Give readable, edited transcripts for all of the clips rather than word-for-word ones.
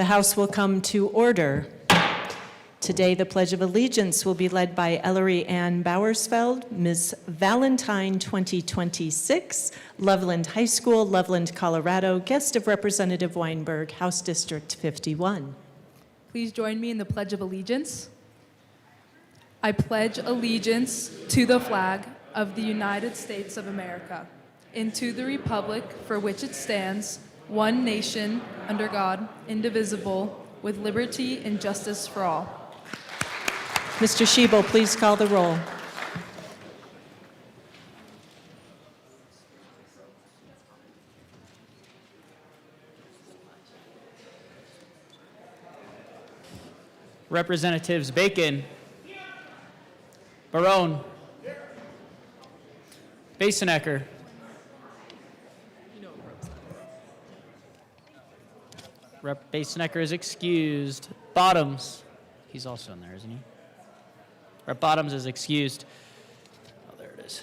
The House will come to order. Today, the Pledge of Allegiance will be led by Ellery Ann Bowersfeld, Ms. Valentine 2026, Loveland High School, Loveland, Colorado, guest of Representative Weinberg, House District 51. Please join me in the Pledge of Allegiance. I pledge allegiance to the flag of the United States of America and to the republic for which it stands, one nation, under God, indivisible, with liberty and justice for all. Mr. Schiebel, please call the roll. Representatives Bacon, Barone, Basenecker, Rep. Basenecker is excused. Bottoms, he's also in there, isn't he? Rep. Bottoms is excused. Oh, there it is.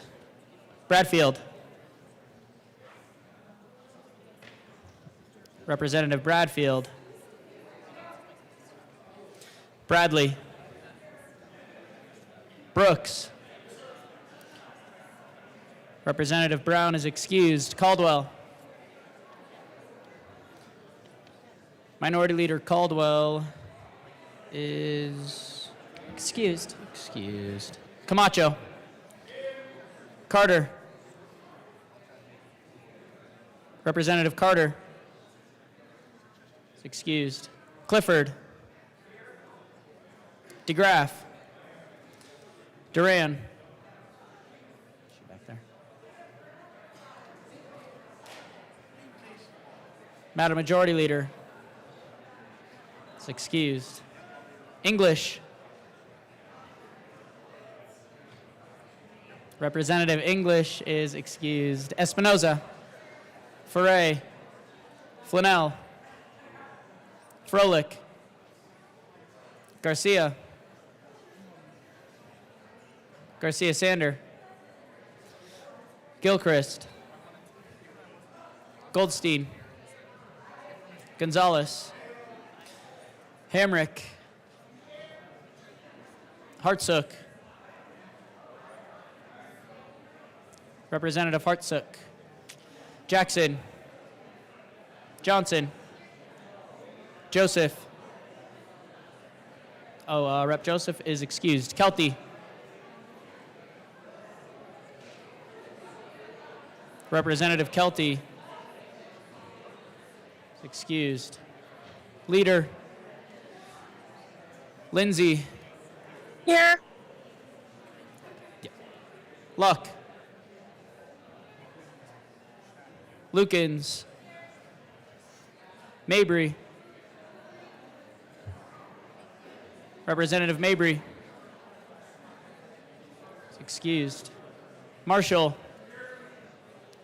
Bradfield. Representative Bradfield. Bradley. Brooks. Representative Brown is excused. Caldwell. Minority Leader Caldwell is Excused. excused. Camacho. Carter. Representative Carter is excused. Clifford. DeGraff. Duran. Is she back there? Madam Majority Leader is excused. English. Representative English is excused. Espinoza. Foray. Flanell. Froelich. Garcia. Garcia Sander. Gilchrist. Goldstein. Gonzalez. Hamrick. Hartsook. Representative Hartsook. Jackson. Johnson. Joseph. Rep. Joseph is excused. Kelty. Representative Kelty is excused. Leader. Lindsay. Here. Luck. Lukens. Mabry. Representative Mabry is excused. Marshall.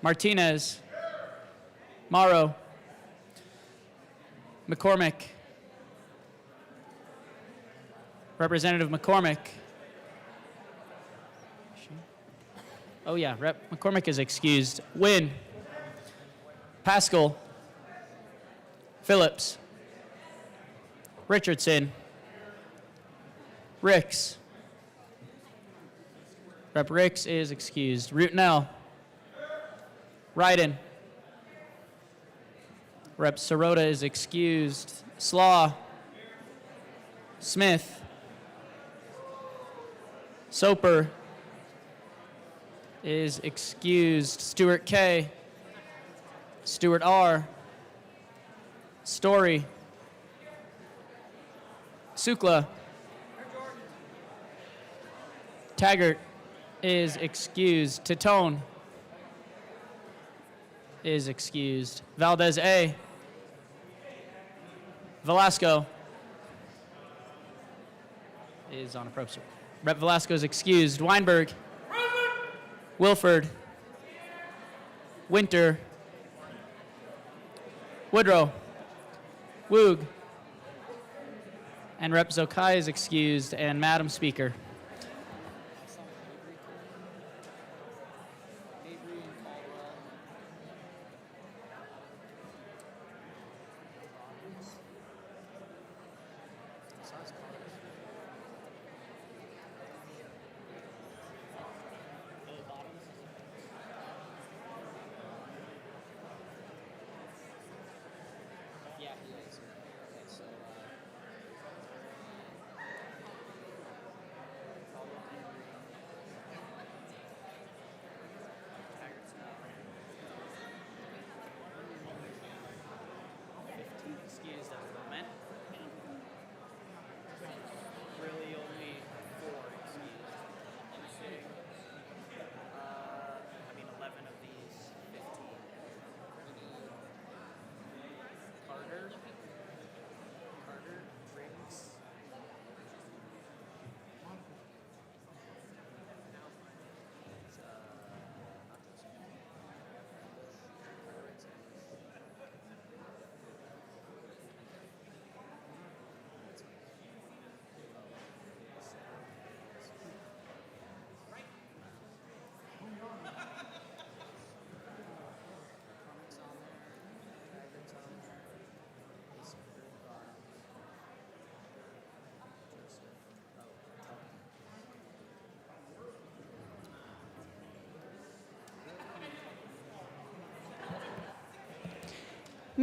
Martinez. Morrow. McCormick. Representative McCormick. Oh yeah, Rep. McCormick is excused. Wynn. Pascal. Phillips. Richardson. Ricks. Rep. Ricks is excused. Rutnell. Ryden. Rep. Sirota is excused. Slaw. Smith. Soper is excused. Stewart K. Stewart R. Story. Sukla. Taggart is excused. Titone is excused. Valdez A. Velasco is on approach. Rep. Velasco is excused. Weinberg. Wilford. Winter. Woodrow. Woog. And Rep. Zokai is excused. And Madam Speaker.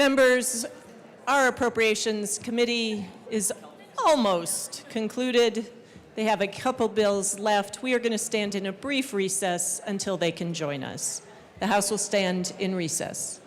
Members, our Appropriations Committee is almost concluded. They have a couple bills left. We are going to stand in a brief recess until they can join us. The House will stand in recess.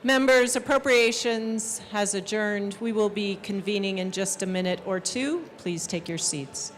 Members, appropriations has adjourned. We will be convening in just a minute or two. Please take your seats.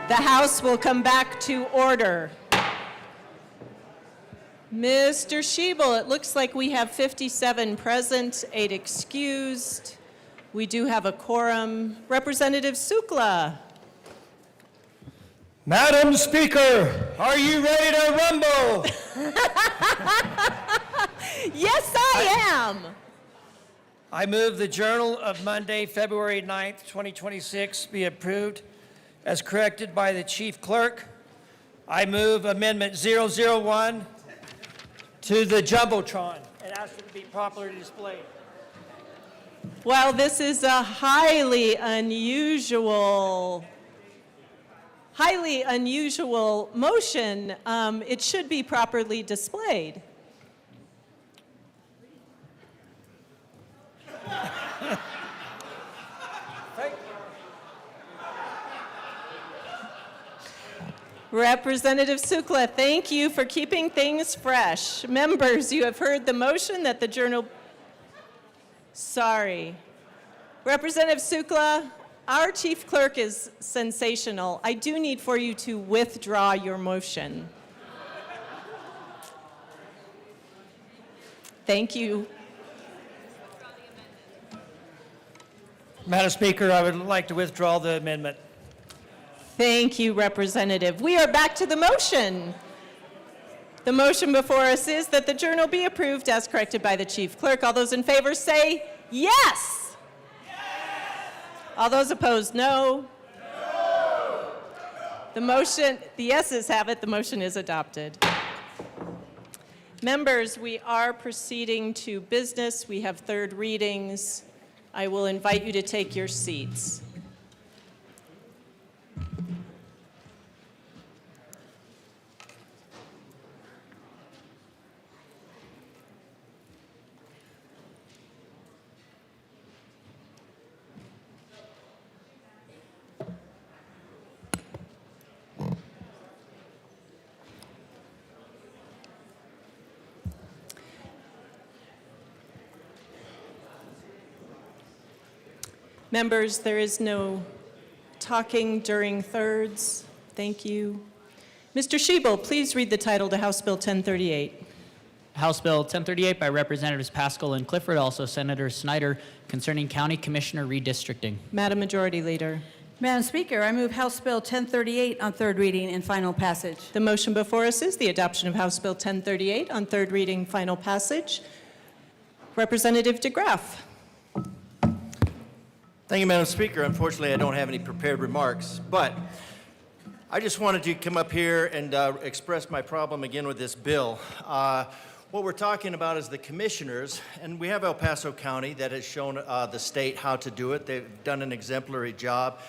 The House will come back to order. Mr. Schiebel, it looks like we have 57 present, 8 excused. We do have a quorum. Representative Sukla. Madam Speaker, are you ready to rumble? Yes, I am. I move the Journal of Monday, February 9th, 2026 be approved as corrected by the Chief Clerk. I move Amendment 001 to the Jumbotron and ask it to be properly displayed. Well, this is a highly unusual motion. It should be properly displayed. Representative Sukla, thank you for keeping things fresh. Members, you have heard the motion that the journal... Sorry. Representative Sukla, our chief clerk is sensational. I do need for you to withdraw your motion. Thank you. Madam Speaker, I would like to withdraw the amendment. Thank you, Representative. We are back to the motion. The motion before us is that the journal be approved as corrected by the chief clerk. All those in favor say yes. Yes. All those opposed, no. No. The yeses have it. The motion is adopted. Members, we are proceeding to business. We have third readings. I will invite you to take your seats. Members, there is no talking during thirds. Thank you. Mr. Shebel, please read the title to House Bill 1038. House Bill 1038 by Representatives Pascal and Clifford, also Senator Snyder, concerning county commissioner redistricting. Madam Majority Leader. Madam Speaker, I move House Bill 1038 on third reading and final passage. The motion before us is the adoption of House Bill 1038 on third reading, final passage. Representative DeGraff. Thank you, Madam Speaker. Unfortunately, I don't have any prepared remarks, but I just wanted to come up here and express my problem again with this bill. What we're talking about is the commissioners, and we have El Paso County that has shown the state how to do it. They've done an exemplary job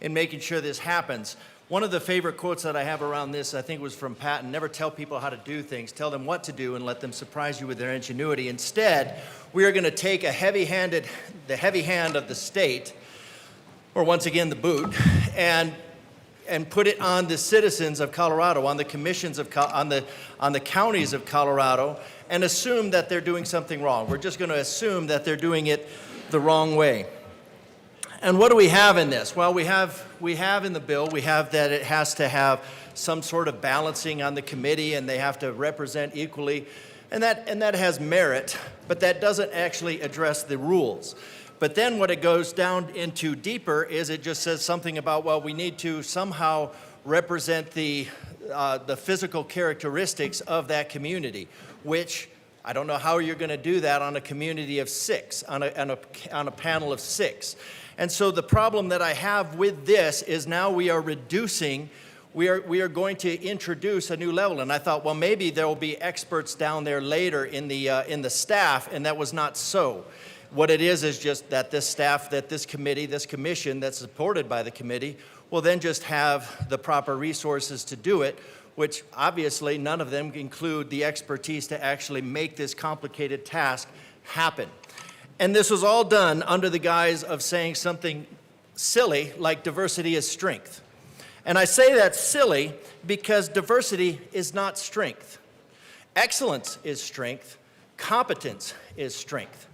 in making sure this happens. One of the favorite quotes that I have around this, I think, was from Patton: never tell people how to do things, tell them what to do and let them surprise you with their ingenuity. Instead, we are going to take the heavy hand of the state, or once again the boot, and put it on the citizens of Colorado, on the commissions of on the counties of Colorado, and assume that they're doing something wrong. We're just going to assume that they're doing it the wrong way. And what do we have in this? Well, we have in the bill, we have that it has to have some sort of balancing on the committee, and they have to represent equally, and that has merit, but that doesn't actually address the rules. But then what it goes down into deeper is it just says something about, well, we need to somehow represent the physical characteristics of that community, which I don't know how you're going to do that on a community of 6, on a panel of 6. And so the problem that I have with this is now we are reducing, we are going to introduce a new level. And I thought, well, maybe there will be experts down there later in the staff, and that was not so. What it is just that this staff, that this committee, this commission that's supported by the committee will then just have the proper resources to do it, which obviously none of them include the expertise to actually make this complicated task happen. And this was all done under the guise of saying something silly like diversity is strength. And I say that's silly because diversity is not strength. Excellence is strength. Competence is strength.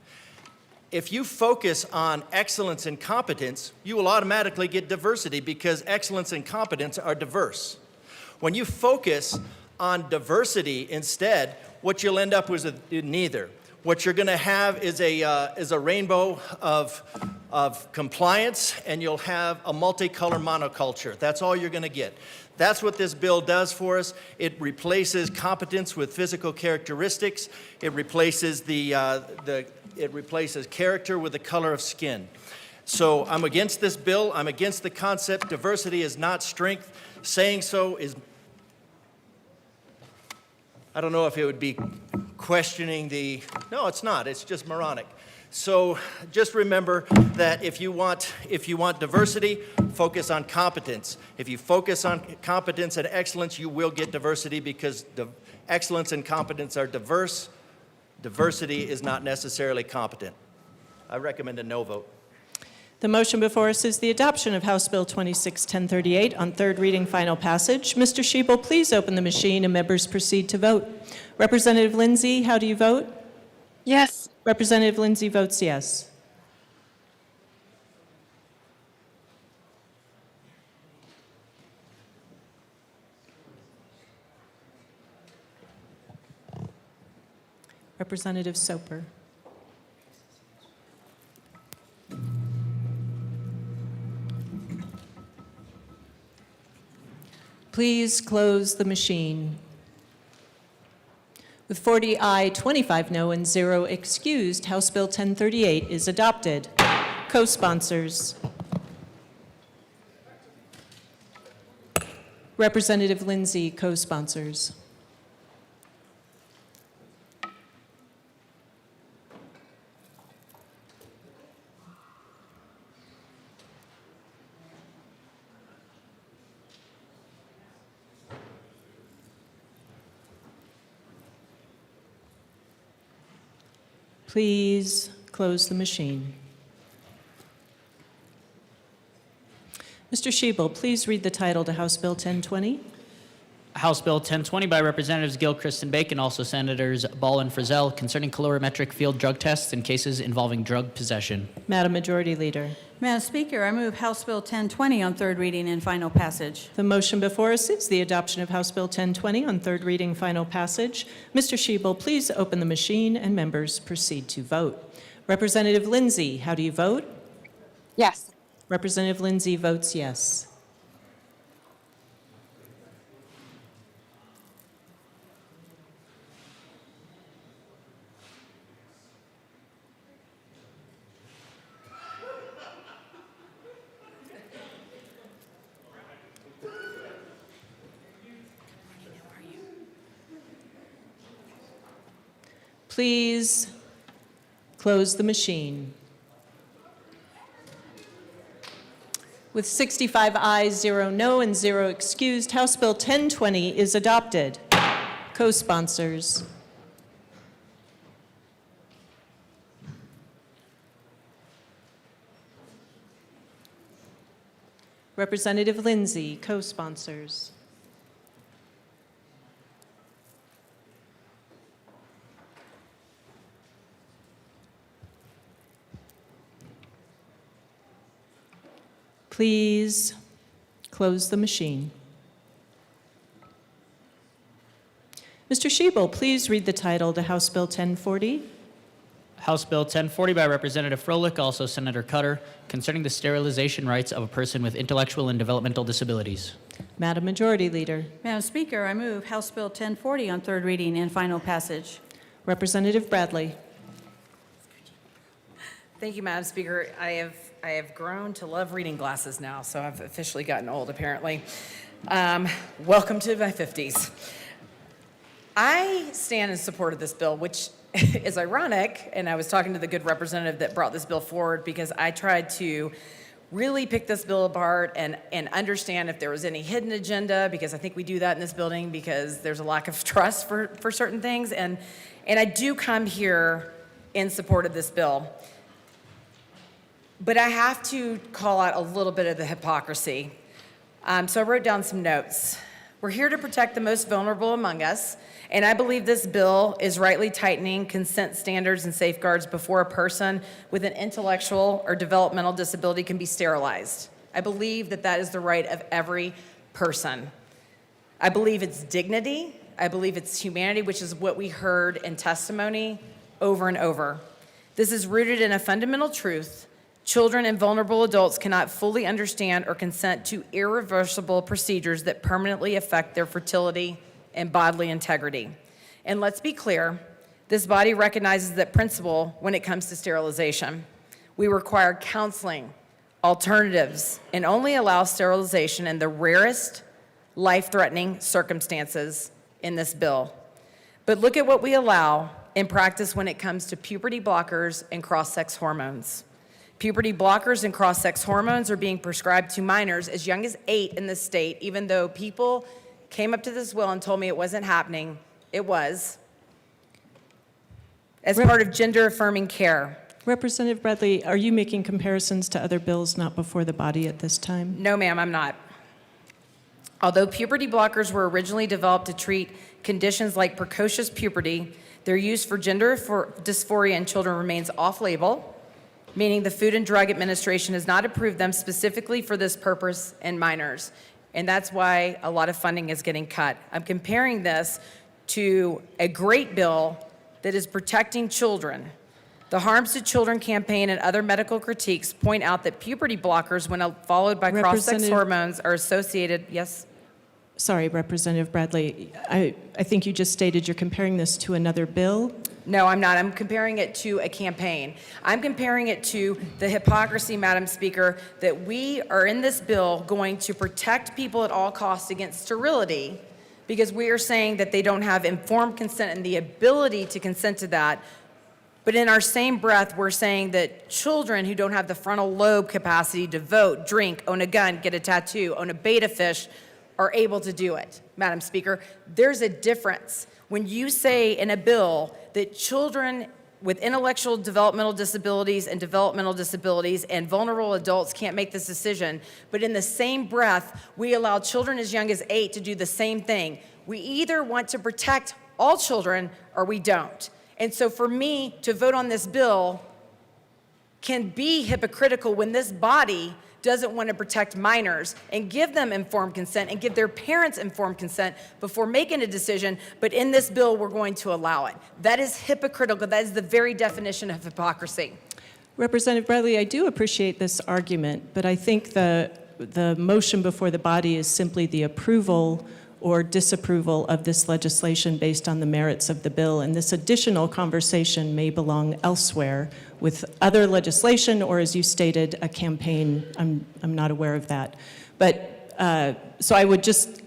If you focus on excellence and competence, you will automatically get diversity because excellence and competence are diverse. When you focus on diversity instead, what you'll end up with is neither. What you're going to have is a rainbow of compliance, and you'll have a multicolor monoculture. That's all you're going to get. That's what this bill does for us. It replaces competence with physical characteristics. It replaces it replaces character with the color of skin. So I'm against this bill. I'm against the concept. Diversity is not strength. Saying so is, I don't know if it would be questioning no, it's not. It's just moronic. So just remember that if you want diversity, focus on competence. If you focus on competence and excellence, you will get diversity because excellence and competence are diverse. Diversity is not necessarily competent. I recommend a no vote. The motion before us is the adoption of House Bill 26-1038 on third reading, final passage. Mr. Shebel, please open the machine and members proceed to vote. Representative Lindsay, how do you vote? Yes. Representative Lindsay votes yes. Representative Soper. Please close the machine. With 40 aye, 25 no, and 0 excused, House Bill 1038 is adopted. Co-sponsors. Representative Lindsay, co-sponsors. Please close the machine. Mr. Shebel, please read the title to House Bill 1020. House Bill 1020 by Representatives Gilchrist and Bacon, also Senators Ball and Frizzell, concerning calorimetric field drug tests in cases involving drug possession. Madam Majority Leader. Madam Speaker, I move House Bill 1020 on third reading and final passage. The motion before us is the adoption of House Bill 1020 on third reading, final passage. Mr. Shebel, please open the machine and members proceed to vote. Representative Lindsay, how do you vote? Yes. Representative Lindsay votes yes. Please close the machine. With 65 ayes, 0 no, and 0 excused, House Bill 1020 is adopted. Co-sponsors. Representative Lindsay, co-sponsors. Please close the machine. Mr. Shebel, please read the title to House Bill 1040. House Bill 1040 by Representative Froelich, also Senator Cutter, concerning the sterilization rights of a person with intellectual and developmental disabilities. Madam Majority Leader. Madam Speaker, I move House Bill 1040 on third reading and final passage. Representative Bradley. Thank you, Madam Speaker. I have grown to love reading glasses now, so I've officially gotten old, apparently. Welcome to my 50s. I stand in support of this bill, which is ironic, and I was talking to the good representative that brought this bill forward because I tried to really pick this bill apart and understand if there was any hidden agenda, because I think we do that in this building because there's a lack of trust for certain things, and I do come here in support of this bill. But I have to call out a little bit of the hypocrisy. So I wrote down some notes. We're here to protect the most vulnerable among us, and I believe this bill is rightly tightening consent standards and safeguards before a person with an intellectual or developmental disability can be sterilized. I believe that that is the right of every person. I believe it's dignity. I believe it's humanity, which is what we heard in testimony over and over. This is rooted in a fundamental truth. Children and vulnerable adults cannot fully understand or consent to irreversible procedures that permanently affect their fertility and bodily integrity. And let's be clear, this body recognizes that principle when it comes to sterilization. We require counseling, alternatives, and only allow sterilization in the rarest life-threatening circumstances in this bill. But look at what we allow in practice when it comes to puberty blockers and cross-sex hormones. Puberty blockers and cross-sex hormones are being prescribed to minors as young as 8 in this state, even though people came up to this well and told me it wasn't happening. It was. As part of gender-affirming care. Representative Bradley, are you making comparisons to other bills not before the body at this time? No, ma'am, I'm not. Although puberty blockers were originally developed to treat conditions like precocious puberty, their use for gender dysphoria in children remains off-label, meaning the Food and Drug Administration has not approved them specifically for this purpose in minors. And that's why a lot of funding is getting cut. I'm comparing this to a great bill that is protecting children. The Harms to Children campaign and other medical critiques point out that puberty blockers, when followed by cross-sex hormones, are associated, yes? Sorry, Representative Bradley. I think you just stated you're comparing this to another bill. No, I'm not. I'm comparing it to a campaign. I'm comparing it to the hypocrisy, Madam Speaker, that we are in this bill going to protect people at all costs against sterility because we are saying that they don't have informed consent and the ability to consent to that. But in our same breath, we're saying that children who don't have the frontal lobe capacity to vote, drink, own a gun, get a tattoo, own a betta fish, are able to do it, Madam Speaker. There's a difference. When you say in a bill that children with intellectual developmental disabilities and vulnerable adults can't make this decision, but in the same breath, we allow children as young as 8 to do the same thing. We either want to protect all children or we don't. And so for me to vote on this bill can be hypocritical when this body doesn't want to protect minors and give them informed consent and give their parents informed consent before making a decision, but in this bill, we're going to allow it. That is hypocritical. That is the very definition of hypocrisy. Representative Bradley, I do appreciate this argument, but I think the motion before the body is simply the approval or disapproval of this legislation based on the merits of the bill, and this additional conversation may belong elsewhere with other legislation, or as you stated, a campaign. I'm not aware of that. But, so I would just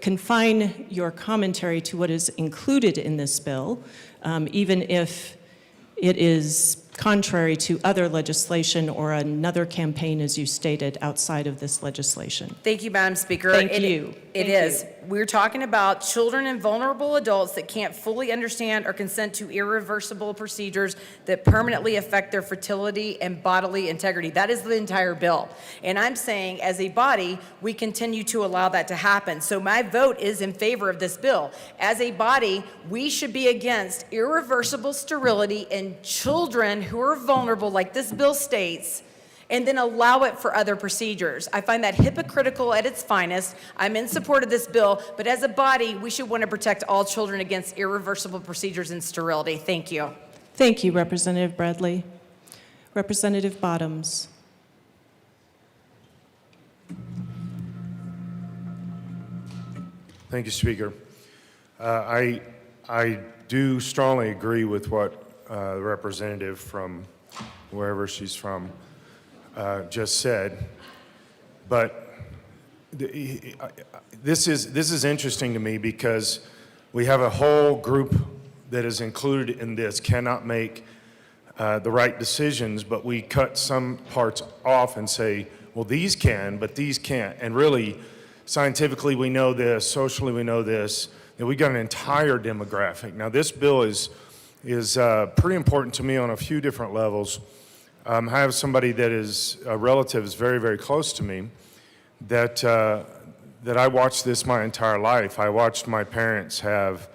confine your commentary to what is included in this bill, even if it is contrary to other legislation or another campaign, as you stated, outside of this legislation. Thank you, Madam Speaker. Thank you. It is. We're talking about children and vulnerable adults that can't fully understand or consent to irreversible procedures that permanently affect their fertility and bodily integrity. That is the entire bill. And I'm saying, as a body, we continue to allow that to happen. So my vote is in favor of this bill. As a body, we should be against irreversible sterility in children who are vulnerable, like this bill states, and then allow it for other procedures. I find that hypocritical at its finest. I'm in support of this bill, but as a body, we should want to protect all children against irreversible procedures and sterility. Thank you. Thank you, Representative Bradley. Representative Bottoms. Thank you, Speaker. I do strongly agree with what the representative from wherever she's from just said, but this is interesting to me because we have a whole group that is included in this cannot make the right decisions, but we cut some parts off and say, well, these can, but these can't. And really, scientifically, we know this, socially, we know this, that we got an entire demographic. Now, this bill is pretty important to me on a few different levels. I have somebody that is a relative, is very, very close to me, that I watched this my entire life. I watched my parents have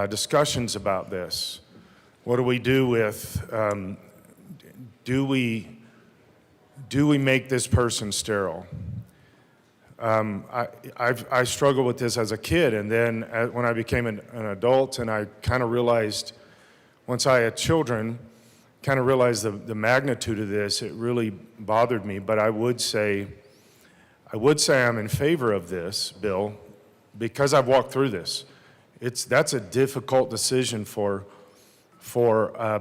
discussions about this. What do we do with, do we make this person sterile? I struggled with this as a kid, and then when I became an adult, and I kind of realized, once I had children, kind of realized the magnitude of this, it really bothered me. But I would say I'm in favor of this bill because I've walked through this. That's a difficult decision for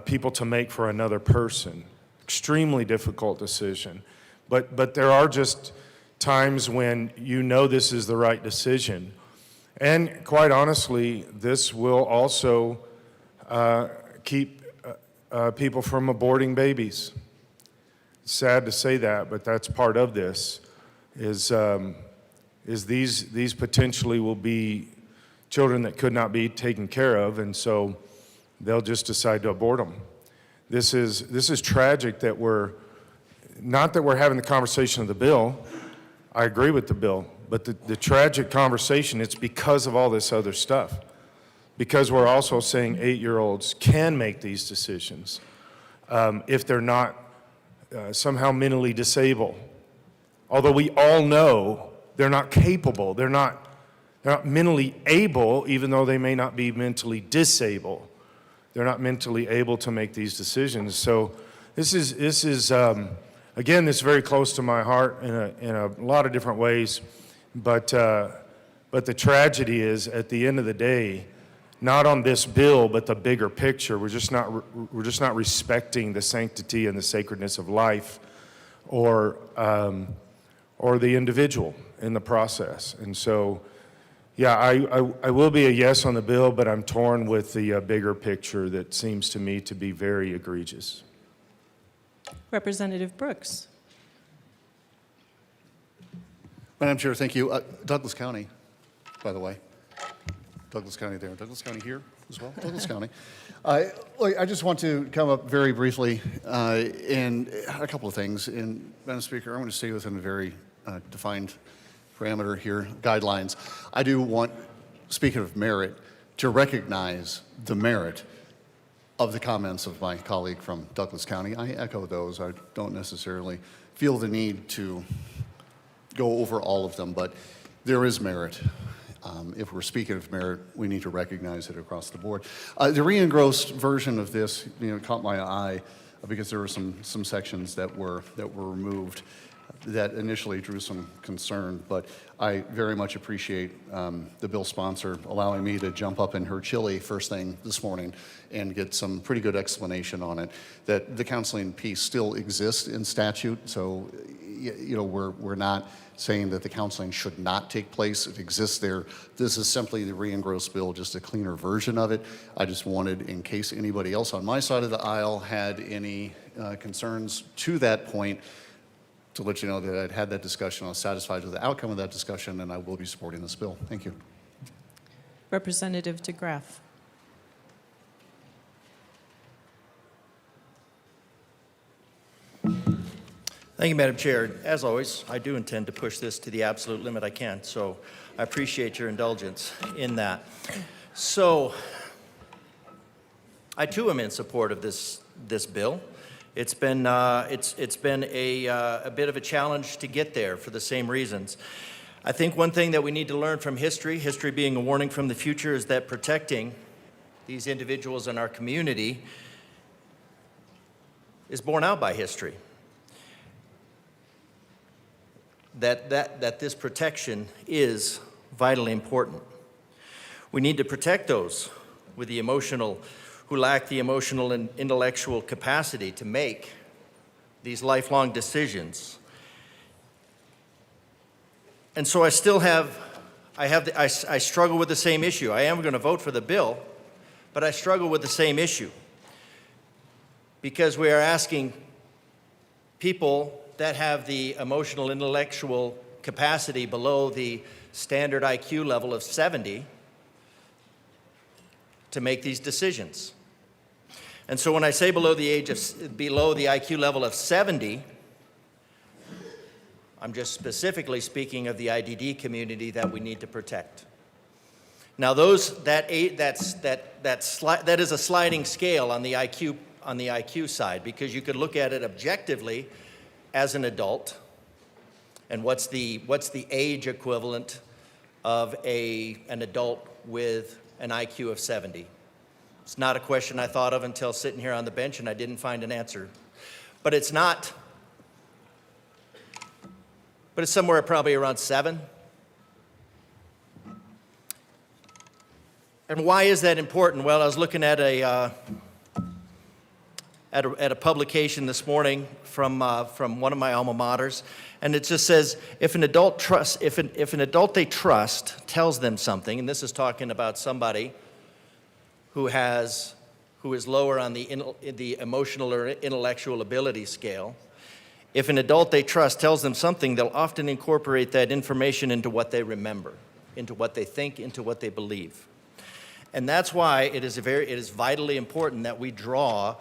people to make for another person. Extremely difficult decision. But there are just times when you know this is the right decision. And quite honestly, this will also keep people from aborting babies. Sad to say that, but that's part of this, is these potentially will be children that could not be taken care of, and so they'll just decide to abort them. This is tragic that not that we're having the conversation of the bill. I agree with the bill, but the tragic conversation, it's because of all this other stuff. Because we're also saying 8-year-olds can make these decisions if they're not somehow mentally disabled. Although we all know they're not capable, they're not mentally able, even though they may not be mentally disabled. They're not mentally able to make these decisions. So this is again, this is very close to my heart in a lot of different ways. But the tragedy is, at the end of the day, not on this bill, but the bigger picture. We're just not respecting the sanctity and the sacredness of life, or the individual in the process. And so, yeah, I will be a yes on the bill, but I'm torn with the bigger picture that seems to me to be very egregious. Representative Brooks. Madam Chair, thank you. Douglas County, by the way. Douglas County there. Douglas County here. as well, Douglas County. Look, I just want to come up very briefly and a couple of things. And, Madam Speaker, I'm going to stay within a very defined parameter here, guidelines. I do want, speaking of merit, to recognize the merit of the comments of my colleague from Douglas County. I echo those. I don't necessarily feel the need to go over all of them, but there is merit. If we're speaking of merit, we need to recognize it across the board. The re-engrossed version of this, caught my eye because there were some sections that were removed that initially drew some concern, but I very much appreciate the bill sponsor allowing me to jump up in her chili first thing this morning and get some pretty good explanation on it, that the counseling piece still exists in statute, so we're not saying that the counseling should not take place. It exists there. This is simply the re-engrossed bill, just a cleaner version of it. I just wanted, in case anybody else on my side of the aisle had any concerns to that point, to let you know that I'd had that discussion. I was satisfied with the outcome of that discussion, and I will be supporting this bill. Thank you. Representative DeGraff. Thank you, Madam Chair. As always, I do intend to push this to the absolute limit I can, so I appreciate your indulgence in that. So, I too am in support of this bill. It's been a bit of a challenge to get there for the same reasons. I think one thing that we need to learn from history being a warning from the future, is that protecting these individuals in our community is borne out by history. That this protection is vitally important. We need to protect those with the emotional, who lack the emotional and intellectual capacity to make these lifelong decisions. And so I struggle with the same issue. I am going to vote for the bill, but I struggle with the same issue because we are asking people that have the emotional, intellectual capacity below the standard IQ level of 70 to make these decisions. And so when I say below the IQ level of 70, I'm just specifically speaking of the IDD community that we need to protect. Now, that is a sliding scale on the IQ side, because you could look at it objectively as an adult, and what's the age equivalent of an adult with an IQ of 70? It's not a question I thought of until sitting here on the bench, and I didn't find an answer. But it's somewhere probably around 7. And why is that important? Well, I was looking at a publication this morning from one of my alma maters, and it just says, if an adult they trust tells them something, and this is talking about somebody who is lower on the emotional or intellectual ability scale, if an adult they trust tells them something, they'll often incorporate that information into what they remember, into what they think, into what they believe. And that's why it is vitally important that we draw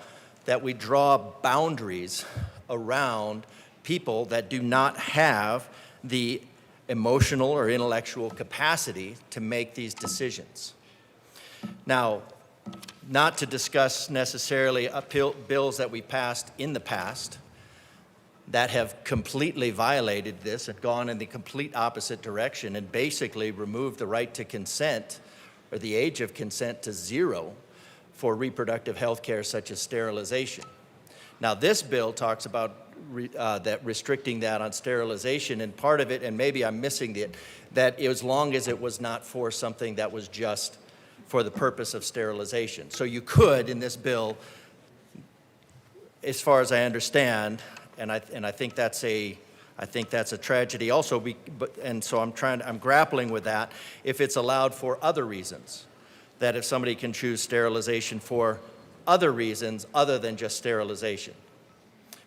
boundaries around people that do not have the emotional or intellectual capacity to make these decisions. Now, not to discuss necessarily bills that we passed in the past that have completely violated this and gone in the complete opposite direction and basically removed the right to consent, or the age of consent, to 0 for reproductive health care such as sterilization. Now, this bill talks about restricting that on sterilization, and part of it, and maybe I'm missing it, that as long as it was not for something that was just for the purpose of sterilization. So you could, in this bill, as far as I understand, and I think that's a tragedy also, and so I'm grappling with that, if it's allowed for other reasons, that if somebody can choose sterilization for other reasons other than just sterilization,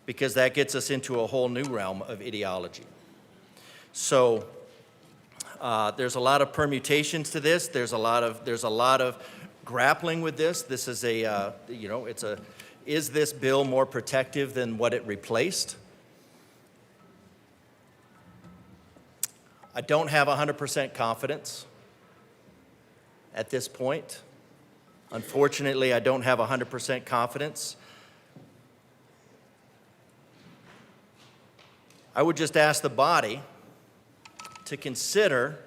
because that gets us into a whole new realm of ideology. So there's a lot of permutations to this. There's a lot of grappling with this. This is is this bill more protective than what it replaced? I don't have 100% confidence at this point. Unfortunately, I don't have 100% confidence. I would just ask the body to consider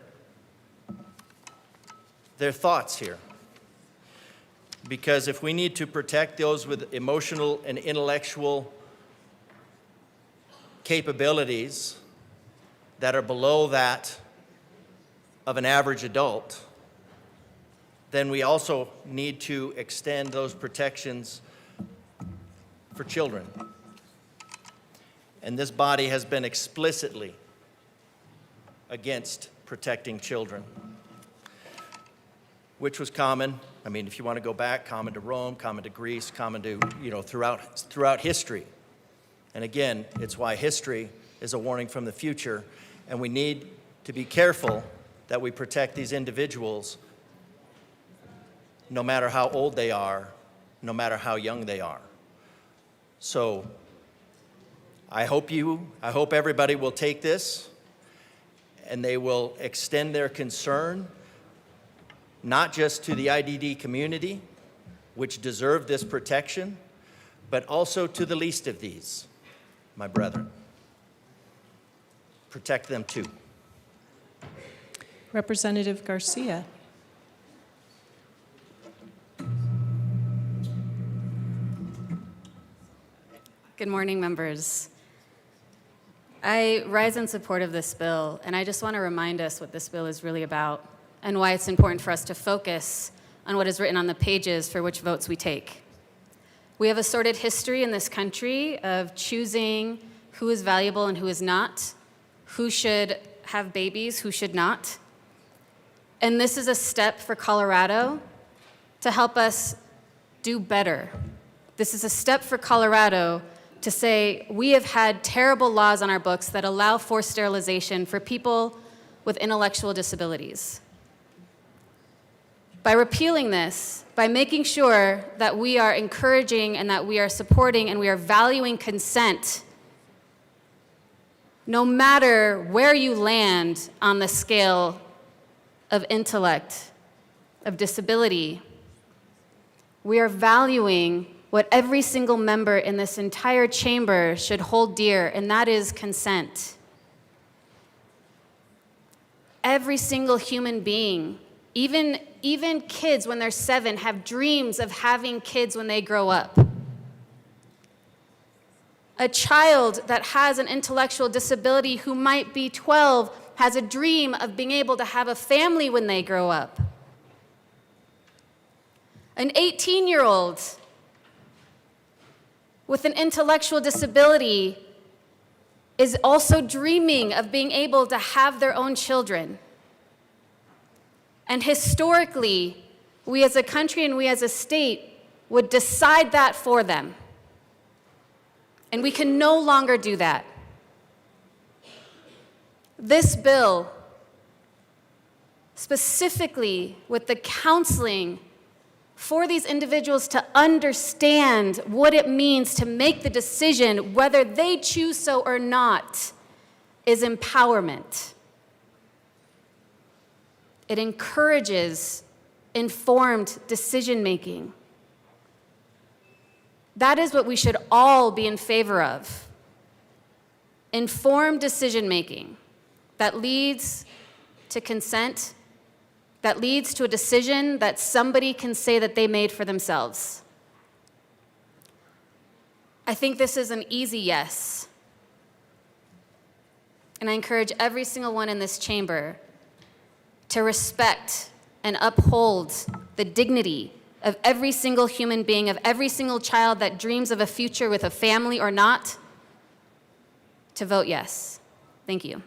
their thoughts here. Because if we need to protect those with emotional and intellectual capabilities that are below that of an average adult, then we also need to extend those protections for children. And this body has been explicitly against protecting children, which was common. I mean, if you want to go back, common to Rome, common to Greece, common to, throughout history. And again, it's why history is a warning from the future, and we need to be careful that we protect these individuals no matter how old they are, no matter how young they are. So I hope everybody will take this and they will extend their concern not just to the IDD community, which deserve this protection, but also to the least of these, my brethren. Protect them too. Representative Garcia. Good morning, members. I rise in support of this bill, and I just want to remind us what this bill is really about and why it's important for us to focus on what is written on the pages for which votes we take. We have a sordid history in this country of choosing who is valuable and who is not, who should have babies, who should not. And this is a step for Colorado to help us do better. This is a step for Colorado to say we have had terrible laws on our books that allow forced sterilization for people with intellectual disabilities. By repealing this, by making sure that we are encouraging and that we are supporting and we are valuing consent, no matter where you land on the scale of intellect, of disability, we are valuing what every single member in this entire chamber should hold dear, and that is consent. Every single human being, even kids when they're 7, have dreams of having kids when they grow up. A child that has an intellectual disability who might be 12 has a dream of being able to have a family when they grow up. An 18-year-old with an intellectual disability is also dreaming of being able to have their own children. And historically, we as a country and we as a state would decide that for them. And we can no longer do that. This bill, specifically with the counseling for these individuals to understand what it means to make the decision, whether they choose so or not, is empowerment. It encourages informed decision-making. That is what we should all be in favor of. Informed decision-making that leads to consent, that leads to a decision that somebody can say that they made for themselves. I think this is an easy yes. And I encourage every single one in this chamber to respect and uphold the dignity of every single human being, of every single child that dreams of a future with a family or not, to vote yes. Thank you.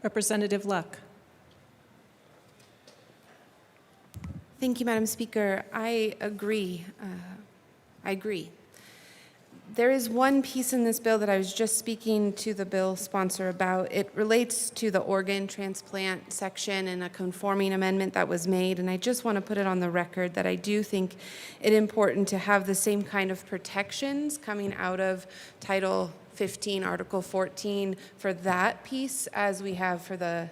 Representative Luck. Thank you, Madam Speaker. I agree. There is one piece in this bill that I was just speaking to the bill sponsor about. It relates to the organ transplant section and a conforming amendment that was made. And I just want to put it on the record that I do think it important to have the same kind of protections coming out of Title 15, Article 14 for that piece as we have for the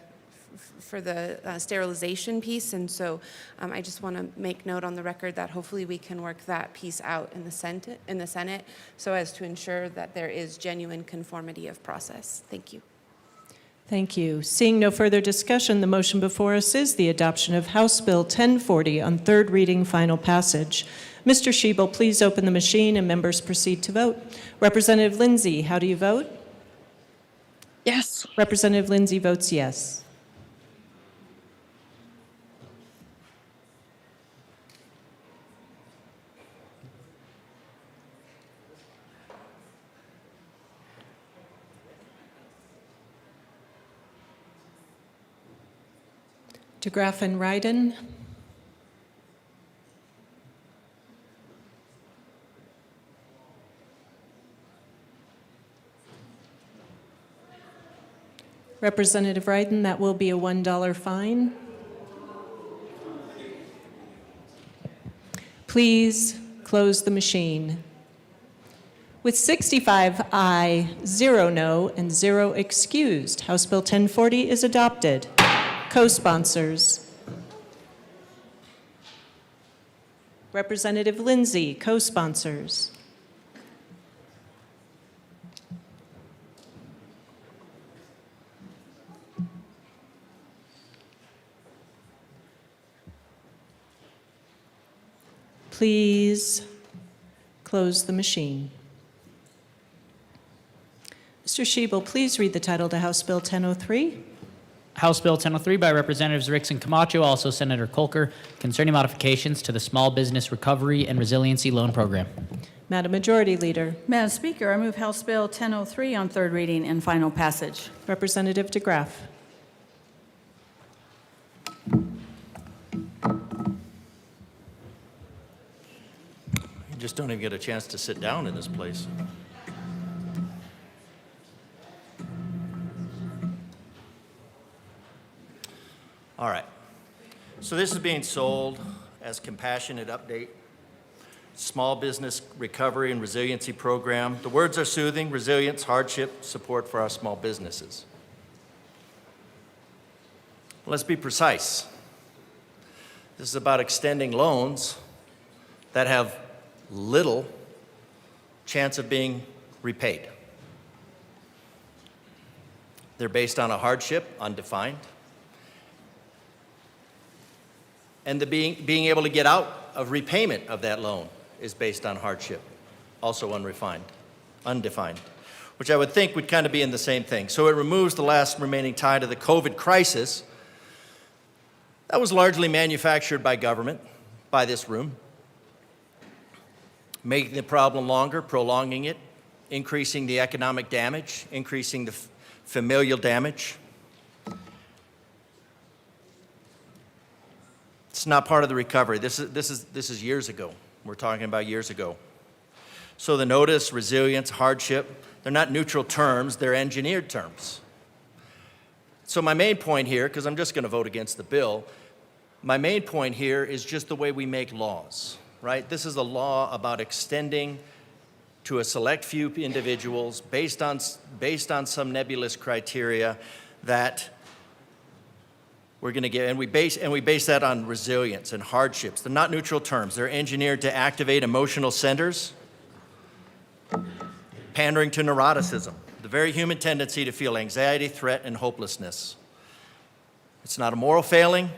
sterilization piece. And so I just want to make note on the record that hopefully we can work that piece out in the Senate so as to ensure that there is genuine conformity of process. Thank you. Thank you. Seeing no further discussion, the motion before us is the adoption of House Bill 1040 on third reading, final passage. Mr. Schiebel, please open the machine and members proceed to vote. Representative Lindsay, how do you vote? Yes. Representative Lindsay votes yes. DeGraff and Ryden. Representative Ryden, that will be a $1 fine. Please close the machine. With 65 aye, 0 no, and 0 excused, House Bill 1040 is adopted. Co-sponsors. Representative Lindsay, co-sponsors. Please close the machine. Mr. Schiebel, please read the title to House Bill 1003. House Bill 1003 by Representatives Ricks and Camacho, also Senator Kolker, concerning modifications to the Small Business Recovery and Resiliency Loan Program. Madam Majority Leader. Madam Speaker, I move House Bill 1003 on third reading and final passage. Representative DeGraff. You just don't even get a chance to sit down in this place. All right. So this is being sold as Compassionate Update, Small Business Recovery and Resiliency Program. The words are soothing: resilience, hardship, support for our small businesses. Let's be precise. This is about extending loans that have little chance of being repaid. They're based on a hardship, undefined. And the being able to get out of repayment of that loan is based on hardship, also undefined, which I would think would kind of be in the same thing. So it removes the last remaining tie to the COVID crisis that was largely manufactured by government, by this room, making the problem longer, prolonging it, increasing the economic damage, increasing the familial damage. It's not part of the recovery. This is years ago. We're talking about years ago. So the notice, resilience, hardship, they're not neutral terms, they're engineered terms. So my main point here, because I'm just going to vote against the bill, my main point here is just the way we make laws, right? This is a law about extending to a select few individuals based on some nebulous criteria that we're going to get, and we base that on resilience and hardships. They're not neutral terms. They're engineered to activate emotional centers, pandering to neuroticism, the very human tendency to feel anxiety, threat, and hopelessness. It's not a moral failing.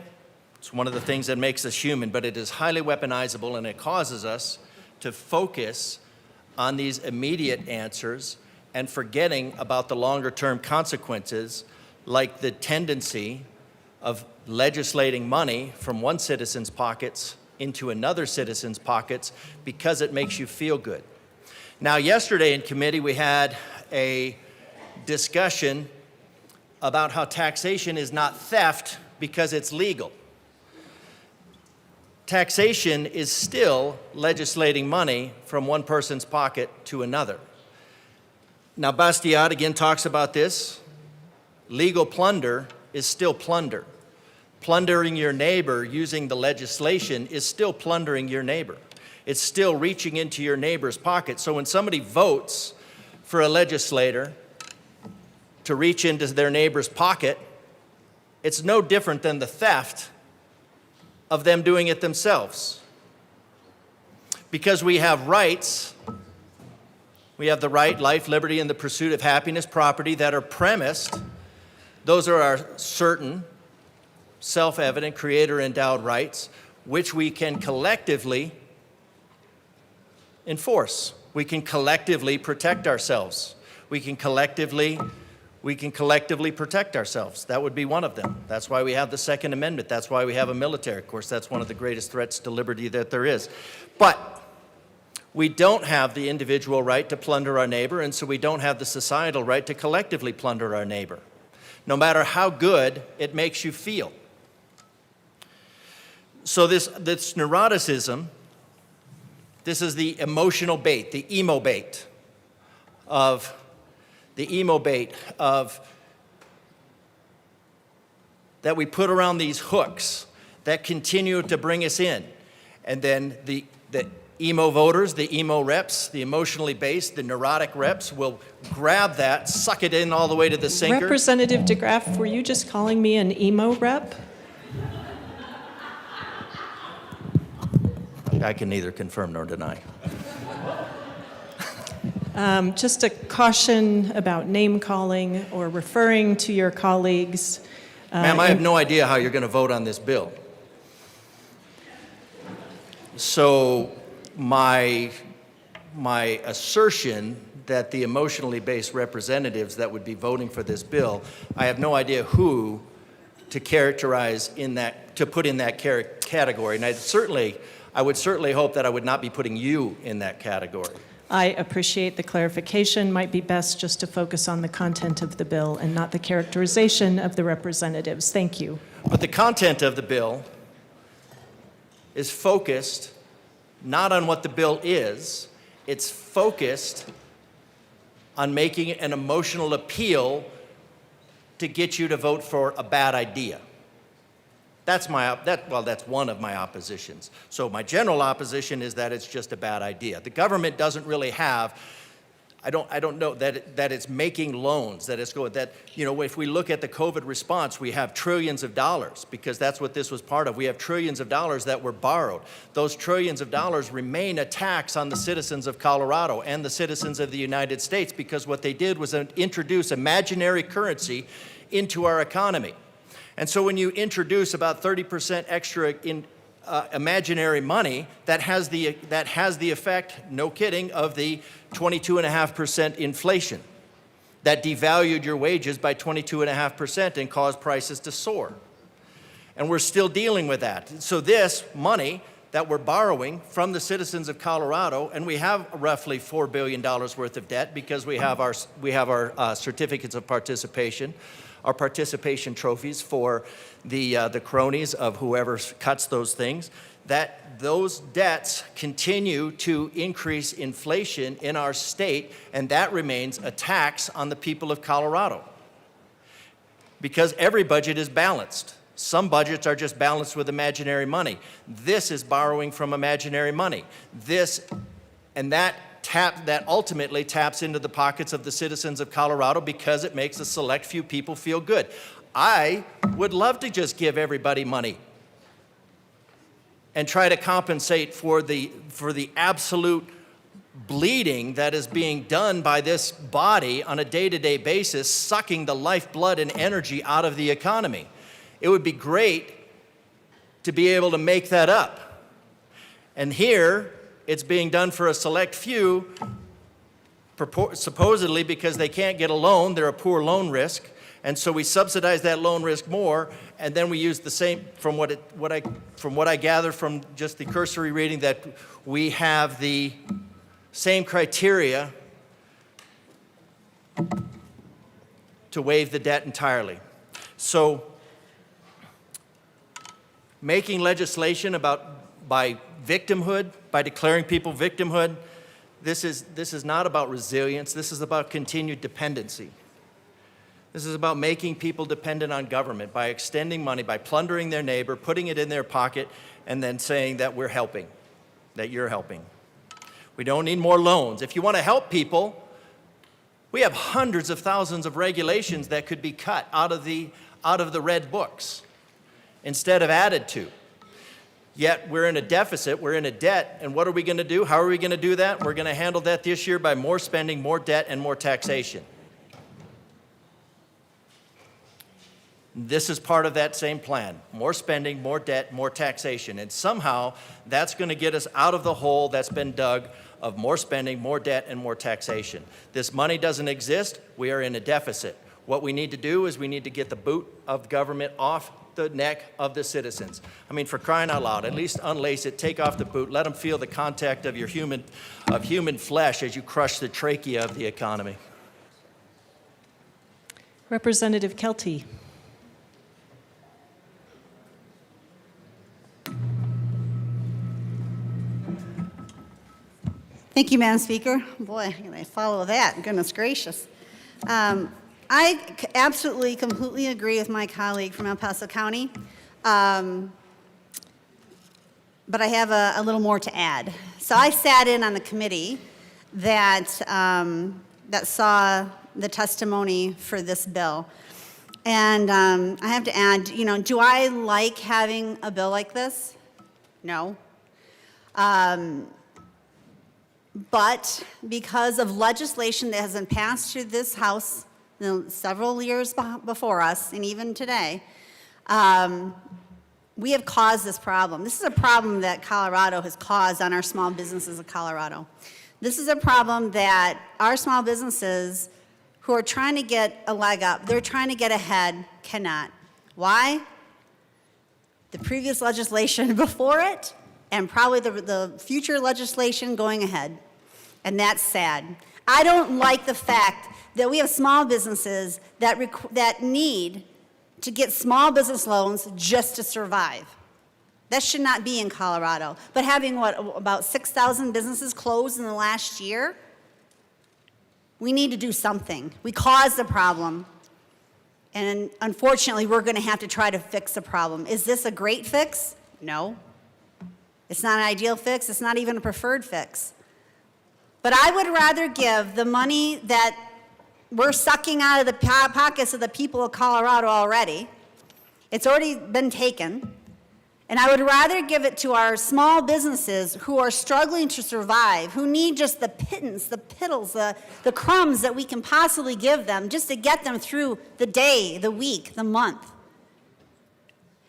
It's one of the things that makes us human, but it is highly weaponizable, and it causes us to focus on these immediate answers and forgetting about the longer-term consequences, like the tendency of legislating money from one citizen's pockets into another citizen's pockets because it makes you feel good. Now, yesterday in committee, we had a discussion about how taxation is not theft because it's legal. taxation is still legislating money from one person's pocket to another. Now, Bastiat again talks about this. Legal plunder is still plunder. Plundering your neighbor using the legislation is still plundering your neighbor. It's still reaching into your neighbor's pocket. So when somebody votes for a legislator to reach into their neighbor's pocket, it's no different than the theft of them doing it themselves. Because we have rights, we have the right, life, liberty, and the pursuit of happiness, property that are premised. Those are our certain, self-evident, creator-endowed rights, which we can collectively enforce. We can collectively protect ourselves. We can collectively protect ourselves. That would be one of them. That's why we have the Second Amendment. That's why we have a military. Of course, that's one of the greatest threats to liberty that there is. But we don't have the individual right to plunder our neighbor, and so we don't have the societal right to collectively plunder our neighbor, no matter how good it makes you feel. So this neuroticism, this is the emotional bait, the emo bait of that we put around these hooks that continue to bring us in. And then the emo voters, the emo reps, the emotionally based, the neurotic reps will grab that, suck it in all the way to the sinker. Representative DeGraff, were you just calling me an emo rep? I can neither confirm nor deny. Just a caution about name calling or referring to your colleagues. Ma'am, I have no idea how you're going to vote on this bill. So my assertion that the emotionally based representatives that would be voting for this bill, I have no idea who to characterize in that, to put in that category. And I would certainly hope that I would not be putting you in that category. I appreciate the clarification. Might be best just to focus on the content of the bill and not the characterization of the representatives. Thank you. But the content of the bill is focused not on what the bill is, it's focused on making an emotional appeal to get you to vote for a bad idea. That's one of my oppositions. So my general opposition is that it's just a bad idea. The government doesn't really have, I don't know that it's making loans, that it's going, that, you know, if we look at the COVID response, we have trillions of dollars, because that's what this was part of. We have trillions of dollars that were borrowed. Those trillions of dollars remain a tax on the citizens of Colorado and the citizens of the United States, because what they did was introduce imaginary currency into our economy. And so when you introduce about 30% extra in imaginary money, that has the effect, no kidding, of the 22.5% inflation that devalued your wages by 22.5% and caused prices to soar. And we're still dealing with that. So this money that we're borrowing from the citizens of Colorado, and we have roughly $4 billion worth of debt because we have our certificates of participation, our participation trophies for the cronies of whoever cuts those things, that those debts continue to increase inflation in our state, and that remains a tax on the people of Colorado. Because every budget is balanced. Some budgets are just balanced with imaginary money. This is borrowing from imaginary money. That ultimately taps into the pockets of the citizens of Colorado because it makes a select few people feel good. I would love to just give everybody money and try to compensate for the absolute bleeding that is being done by this body on a day-to-day basis, sucking the lifeblood and energy out of the economy. It would be great to be able to make that up. And here, it's being done for a select few, supposedly because they can't get a loan, they're a poor loan risk, and so we subsidize that loan risk more, and then we use the same, from what I gather from just the cursory reading, that we have the same criteria to waive the debt entirely. So making legislation about by victimhood, by declaring people victimhood. This is not about resilience. This is about continued dependency. This is about making people dependent on government by extending money, by plundering their neighbor, putting it in their pocket, and then saying that we're helping, that you're helping. We don't need more loans. If you want to help people, we have hundreds of thousands of regulations that could be cut out of the red books instead of added to. Yet we're in a deficit, we're in a debt, and what are we going to do? How are we going to do that? We're going to handle that this year by more spending, more debt, and more taxation. This is part of that same plan. More spending, more debt, more taxation. And somehow that's going to get us out of the hole that's been dug of more spending, more debt, and more taxation. This money doesn't exist. We are in a deficit. What we need to do is we need to get the boot of government off the neck of the citizens. I mean, for crying out loud, at least unlace it, take off the boot, let them feel the contact of your human flesh as you crush the trachea of the economy. Representative Kelty. Thank you, Madam Speaker. Boy, I follow that. Goodness gracious. Absolutely, completely agree with my colleague from El Paso County. But I have a little more to add. So I sat in on the committee that saw the testimony for this bill. And I have to add, do I like having a bill like this? No. But because of legislation that has been passed through this House several years before us, and even today, we have caused this problem. This is a problem that Colorado has caused on our small businesses of Colorado. This is a problem that our small businesses who are trying to get a leg up, they're trying to get ahead, cannot. Why? The previous legislation before it, and probably the future legislation going ahead. And that's sad. I don't like the fact that we have small businesses that need to get small business loans just to survive. That should not be in Colorado. But having, about 6,000 businesses closed in the last year, we need to do something. We caused the problem. And unfortunately, we're going to have to try to fix the problem. Is this a great fix? No. It's not an ideal fix. It's not even a preferred fix. But I would rather give the money that we're sucking out of the pockets of the people of Colorado already. It's already been taken. And I would rather give it to our small businesses who are struggling to survive, who need just the pittance, the piddles, the crumbs that we can possibly give them just to get them through the day, the week, the month,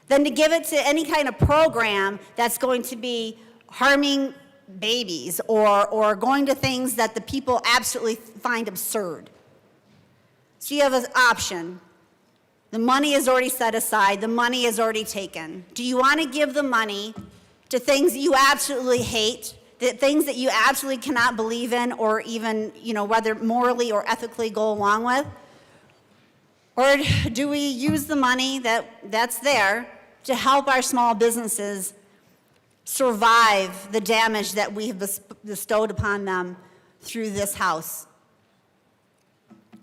than to give it to any kind of program that's going to be harming babies or going to things that the people absolutely find absurd. So you have an option. The money is already set aside. The money is already taken. Do you want to give the money to things that you absolutely hate, things that you absolutely cannot believe in or even, whether morally or ethically go along with? Or do we use the money that's there to help our small businesses survive the damage that we have bestowed upon them through this House?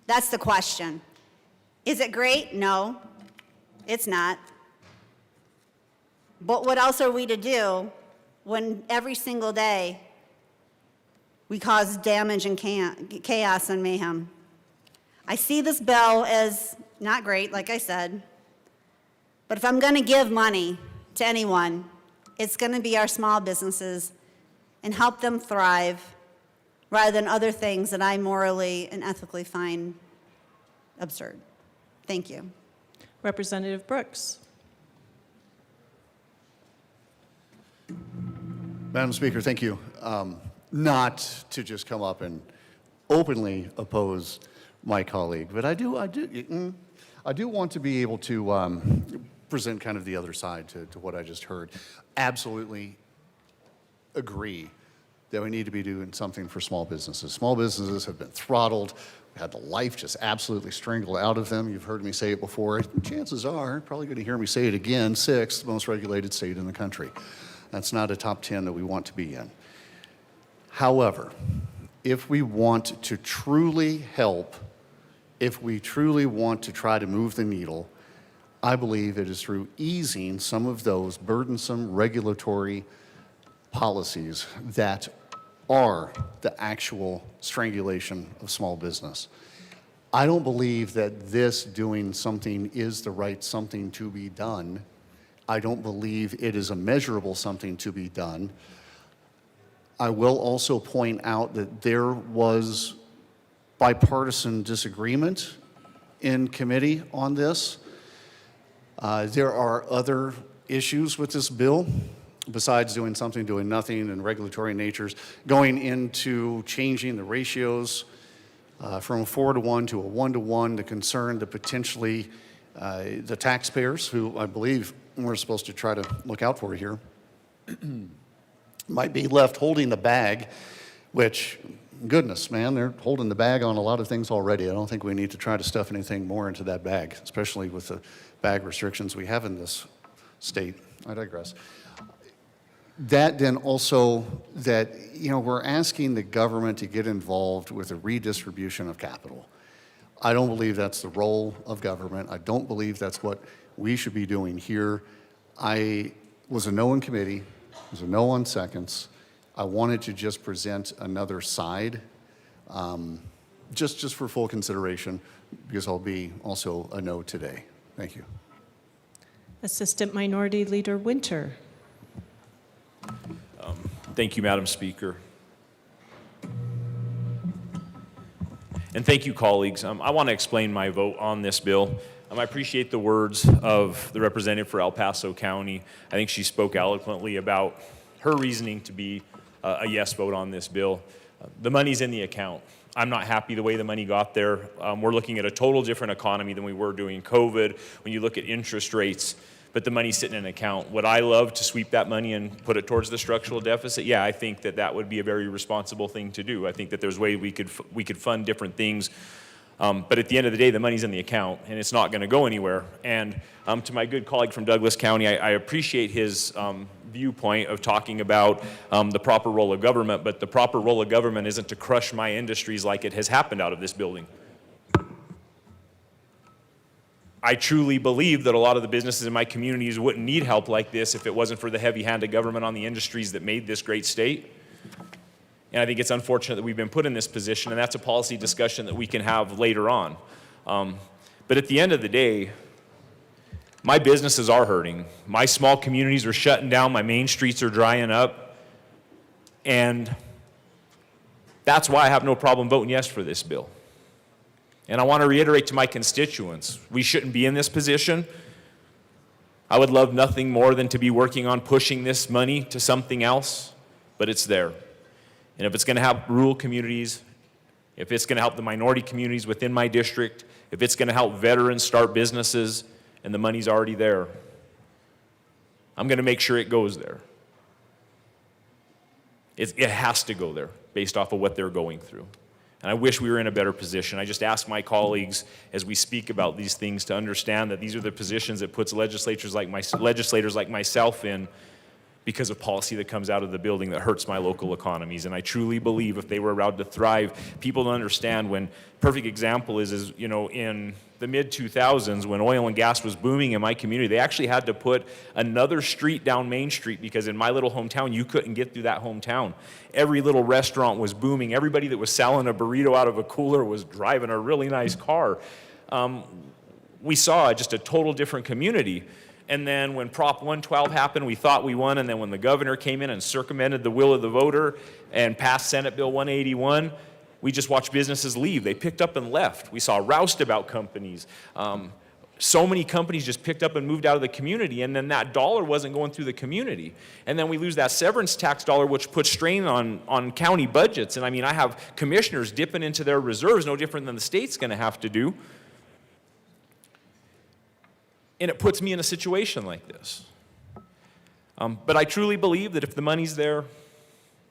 That's the question. Is it great? No, it's not. But what else are we to do when every single day we cause damage and chaos and mayhem? I see this bill as not great, like I said, but if I'm going to give money to anyone, it's going to be our small businesses and help them thrive rather than other things that I morally and ethically find absurd. Thank you. Representative Brooks. Madam Speaker, thank you. Not to just come up and openly oppose my colleague, but I do want to be able to present kind of the other side to what I just heard. Absolutely agree that we need to be doing something for small businesses. Small businesses have been throttled. We've had the life just absolutely strangled out of them. You've heard me say it before. Chances are, probably going to hear me say it again, 6th most regulated state in the country. That's not a top 10 that we want to be in. However, if we want to truly help, if we truly want to try to move the needle, I believe it is through easing some of those burdensome regulatory policies that are the actual strangulation of small business. I don't believe that this doing something is the right something to be done. I don't believe it is a measurable something to be done. I will also point out that there was bipartisan disagreement in committee on this. There are other issues with this bill besides doing something, doing nothing, and regulatory natures, going into changing the ratios from a 4-to-1 to a 1-to-1, the concern that potentially the taxpayers, who I believe we're supposed to try to look out for here, might be left holding the bag, which, goodness, man, they're holding the bag on a lot of things already. I don't think we need to try to stuff anything more into that bag, especially with the bag restrictions we have in this state. I digress. That then also that, we're asking the government to get involved with the redistribution of capital. I don't believe that's the role of government. I don't believe that's what we should be doing here. I was a no in committee, was a no on seconds. I wanted to just present another side, just for full consideration, because I'll be also a no today. Thank you. Assistant Minority Leader Winter. Thank you, Madam Speaker. And thank you, colleagues. I want to explain my vote on this bill. I appreciate the words of the representative for El Paso County. I think she spoke eloquently about her reasoning to be a yes vote on this bill. The money's in the account. I'm not happy the way the money got there. We're looking at a total different economy than we were during COVID. When you look at interest rates, but the money's sitting in an account. Would I love to sweep that money and put it towards the structural deficit? Yeah, I think that would be a very responsible thing to do. I think that there's ways we could fund different things. But at the end of the day, the money's in the account, and it's not going to go anywhere. And to my good colleague from Douglas County, I appreciate his viewpoint of talking about the proper role of government, but the proper role of government isn't to crush my industries like it has happened out of this building. I truly believe that a lot of the businesses in my communities wouldn't need help like this if it wasn't for the heavy hand of government on the industries that made this great state. And I think it's unfortunate that we've been put in this position, and that's a policy discussion that we can have later on. But at the end of the day, my businesses are hurting. My small communities are shutting down. My main streets are drying up. And that's why I have no problem voting yes for this bill. And I want to reiterate to my constituents, we shouldn't be in this position. I would love nothing more than to be working on pushing this money to something else, but it's there. And if it's going to help rural communities, if it's going to help the minority communities within my district, if it's going to help veterans start businesses, and the money's already there, I'm going to make sure it goes there. It has to go there based off of what they're going through. And I wish we were in a better position. I just ask my colleagues as we speak about these things to understand that these are the positions that puts legislators like myself in because of policy that comes out of the building that hurts my local economies. And I truly believe if they were allowed to thrive, people don't understand when, perfect example is in the mid-2000s when oil and gas was booming in my community, they actually had to put another street down Main Street because in my little hometown, you couldn't get through that hometown. Every little restaurant was booming. Everybody that was selling a burrito out of a cooler was driving a really nice car. We saw just a total different community. And then when Prop 112 happened, we thought we won. And then when the governor came in and circumvented the will of the voter and passed Senate Bill 181, we just watched businesses leave. They picked up and left. We saw roustabout companies. So many companies just picked up and moved out of the community, and then that dollar wasn't going through the community. And then we lose that severance tax dollar, which puts strain on county budgets. And I mean, I have commissioners dipping into their reserves, no different than the state's going to have to do. And it puts me in a situation like this. But I truly believe that if the money's there,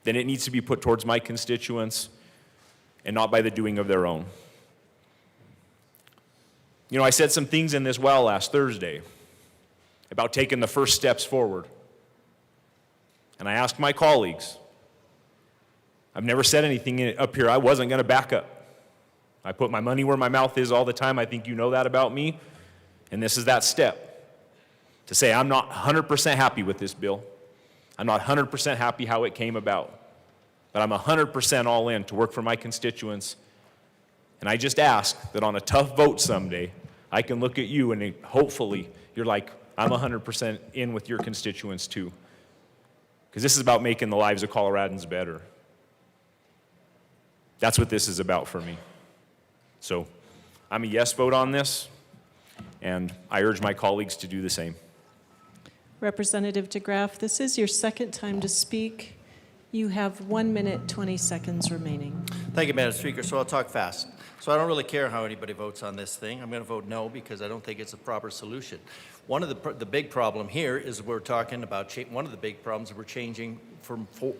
then it needs to be put towards my constituents and not by the doing of their own. You know, I said some things in this well last Thursday about taking the first steps forward. And I asked my colleagues. I've never said anything up here I wasn't going to back up. I put my money where my mouth is all the time. I think you know that about me. And this is that step to say I'm not 100% happy with this bill. I'm not 100% happy how it came about. But I'm 100% all in to work for my constituents. And I just ask that on a tough vote someday, I can look at you and hopefully you're like, I'm 100% in with your constituents too. Because this is about making the lives of Coloradans better. That's what this is about for me. So I'm a yes vote on this, and I urge my colleagues to do the same. Representative DeGraff, this is your second time to speak. You have 1 minute, 20 seconds remaining. Thank you, Madam Speaker. So I'll talk fast. So I don't really care how anybody votes on this thing. I'm going to vote no because I don't think it's a proper solution. One of the big problem here is we're talking about one of the big problems is we're changing from 4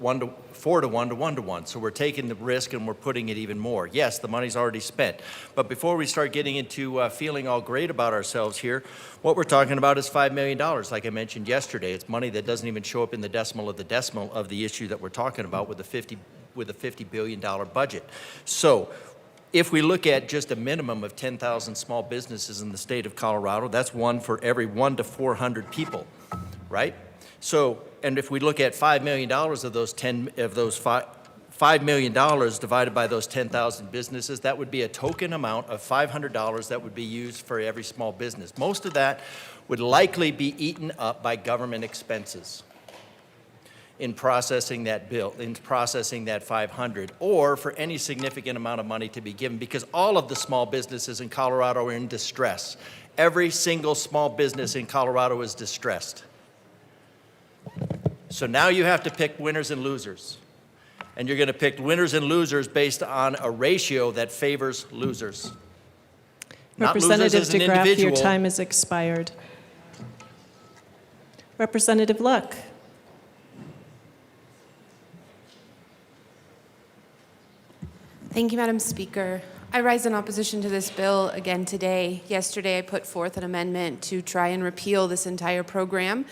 to 1 to 1 to 1. So we're taking the risk and we're putting it even more. Yes, the money's already spent. But before we start getting into feeling all great about ourselves here, what we're talking about is $5 million. Like I mentioned yesterday, it's money that doesn't even show up in the decimal of the issue that we're talking about with a $50 billion budget. So if we look at just a minimum of 10,000 small businesses in the state of Colorado, that's one for every 1 to 400 people, right? So, and if we look at $5 million of those $5 million divided by those 10,000 businesses, that would be a token amount of $500 that would be used for every small business. Most of that would likely be eaten up by government expenses in processing that bill, in processing that 500, or for any significant amount of money to be given, because all of the small businesses in Colorado are in distress. Every single small business in Colorado is distressed. So now you have to pick winners and losers. And you're going to pick winners and losers based on a ratio that favors losers. Not losers Representative as an DeGraff, your individual. time has expired. Representative Luck. Thank you, Madam Speaker. I rise in opposition to this bill again today. Yesterday, I put forth an amendment to try and repeal this entire program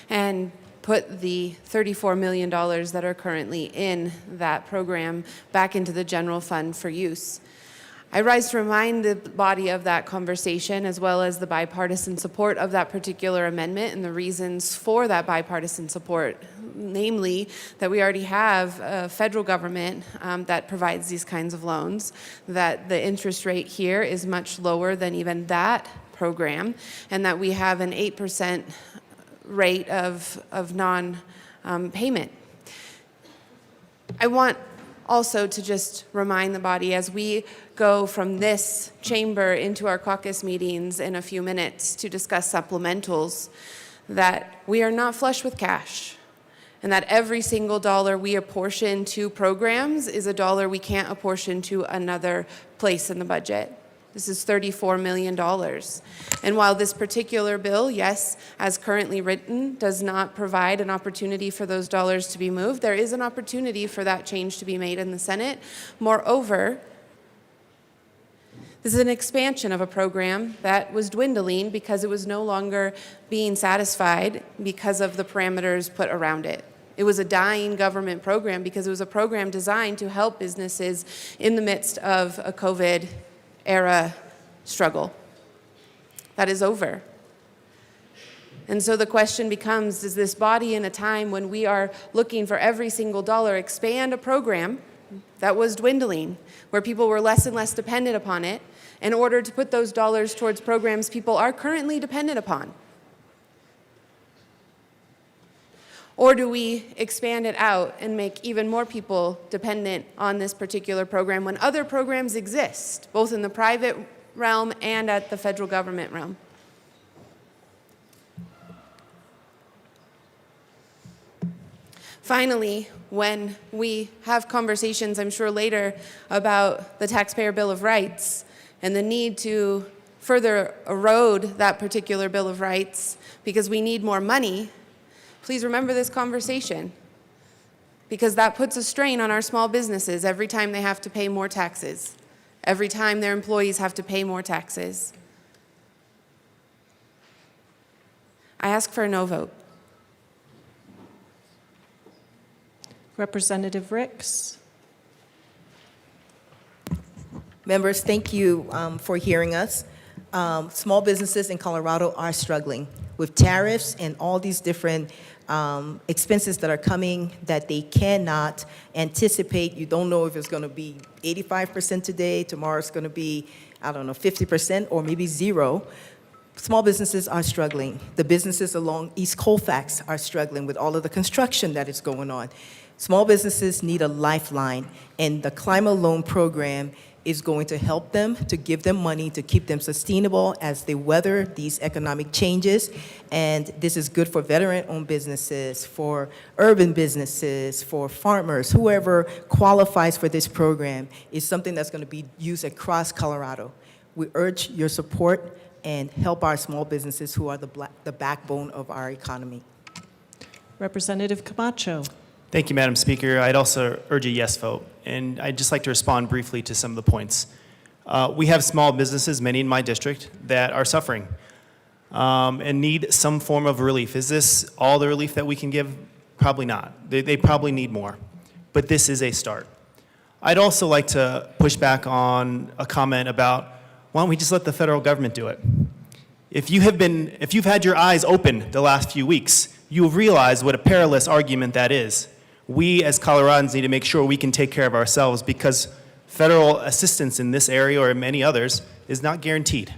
and put the $34 million that are currently in that program back into the general fund for use. I rise to remind the body of that conversation as well as the bipartisan support of that particular amendment and the reasons for that bipartisan support, namely that we already have a federal government that provides these kinds of loans, that the interest rate here is much lower than even that program, and that we have an 8% rate of non-payment. I want also to just remind the body as we go from this chamber into our caucus meetings in a few minutes to discuss supplementals that we are not flush with cash and that every single dollar we apportion to programs is a dollar we can't apportion to another place in the budget. This is $34 million. And while this particular bill, yes, as currently written, does not provide an opportunity for those dollars to be moved, there is an opportunity for that change to be made in the Senate. Moreover, this is an expansion of a program that was dwindling because it was no longer being satisfied because of the parameters put around it. It was a dying government program because it was a program designed to help businesses in the midst of a COVID era struggle. That is over. And so the question becomes, does this body in a time when we are looking for every single dollar expand a program that was dwindling, where people were less and less dependent upon it, in order to put those dollars towards programs people are currently dependent upon? Or do we expand it out and make even more people dependent on this particular program when other programs exist, both in the private realm and at the federal government realm? Finally, when we have conversations, I'm sure later, about the Taxpayer Bill of Rights and the need to further erode that particular Bill of Rights because we need more money, please remember this conversation, because that puts a strain on our small businesses every time they have to pay more taxes, every time their employees have to pay more taxes. I ask for a no vote. Representative Ricks. Members, thank you for hearing us. Small businesses in Colorado are struggling with tariffs and all these different expenses that are coming that they cannot anticipate. You don't know if it's going to be 85% today, tomorrow it's going to be, I don't know, 50% or maybe zero. Small businesses are struggling. The businesses along East Colfax are struggling with all of the construction that is going on. Small businesses need a lifeline, and the Climate Loan Program is going to help them, to give them money, to keep them sustainable as they weather these economic changes. And this is good for veteran-owned businesses, for urban businesses, for farmers, whoever qualifies for this program is something that's going to be used across Colorado. We urge your support and help our small businesses who are the backbone of our economy. Representative Camacho. Thank you, Madam Speaker. I'd also urge a yes vote, and I'd just like to respond briefly to some of the points. We have small businesses, many in my district, that are suffering and need some form of relief. Is this all the relief that we can give? Probably not. They probably need more, but this is a start. I'd also like to push back on a comment about, why don't we just let the federal government do it? If you've had your eyes open the last few weeks, you'll realize what a perilous argument that is. We as Coloradans need to make sure we can take care of ourselves because federal assistance in this area or in many others is not guaranteed.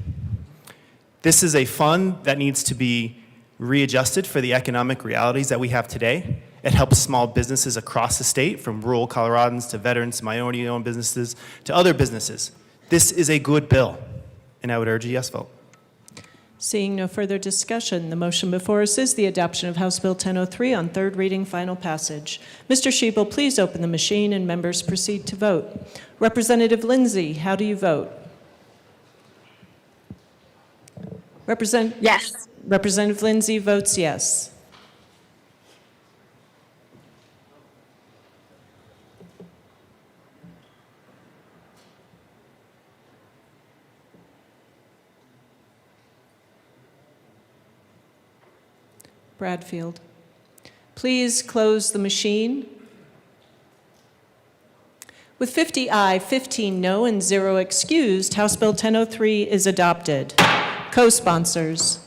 This is a fund that needs to be readjusted for the economic realities that we have today. It helps small businesses across the state, from rural Coloradans to veterans, minority-owned businesses, to other businesses. This is a good bill, and I would urge a yes vote. Seeing no further discussion, the motion before us is the adoption of House Bill 1003 on third reading, final passage. Mr. Schiebel, please open the machine and members proceed to vote. Representative Lindsay, how do you vote? Yes. Representative Lindsay votes yes. Bradfield. Please close the machine. With 50 aye, 15 no, and 0 excused, House Bill 1003 is adopted. Co-sponsors.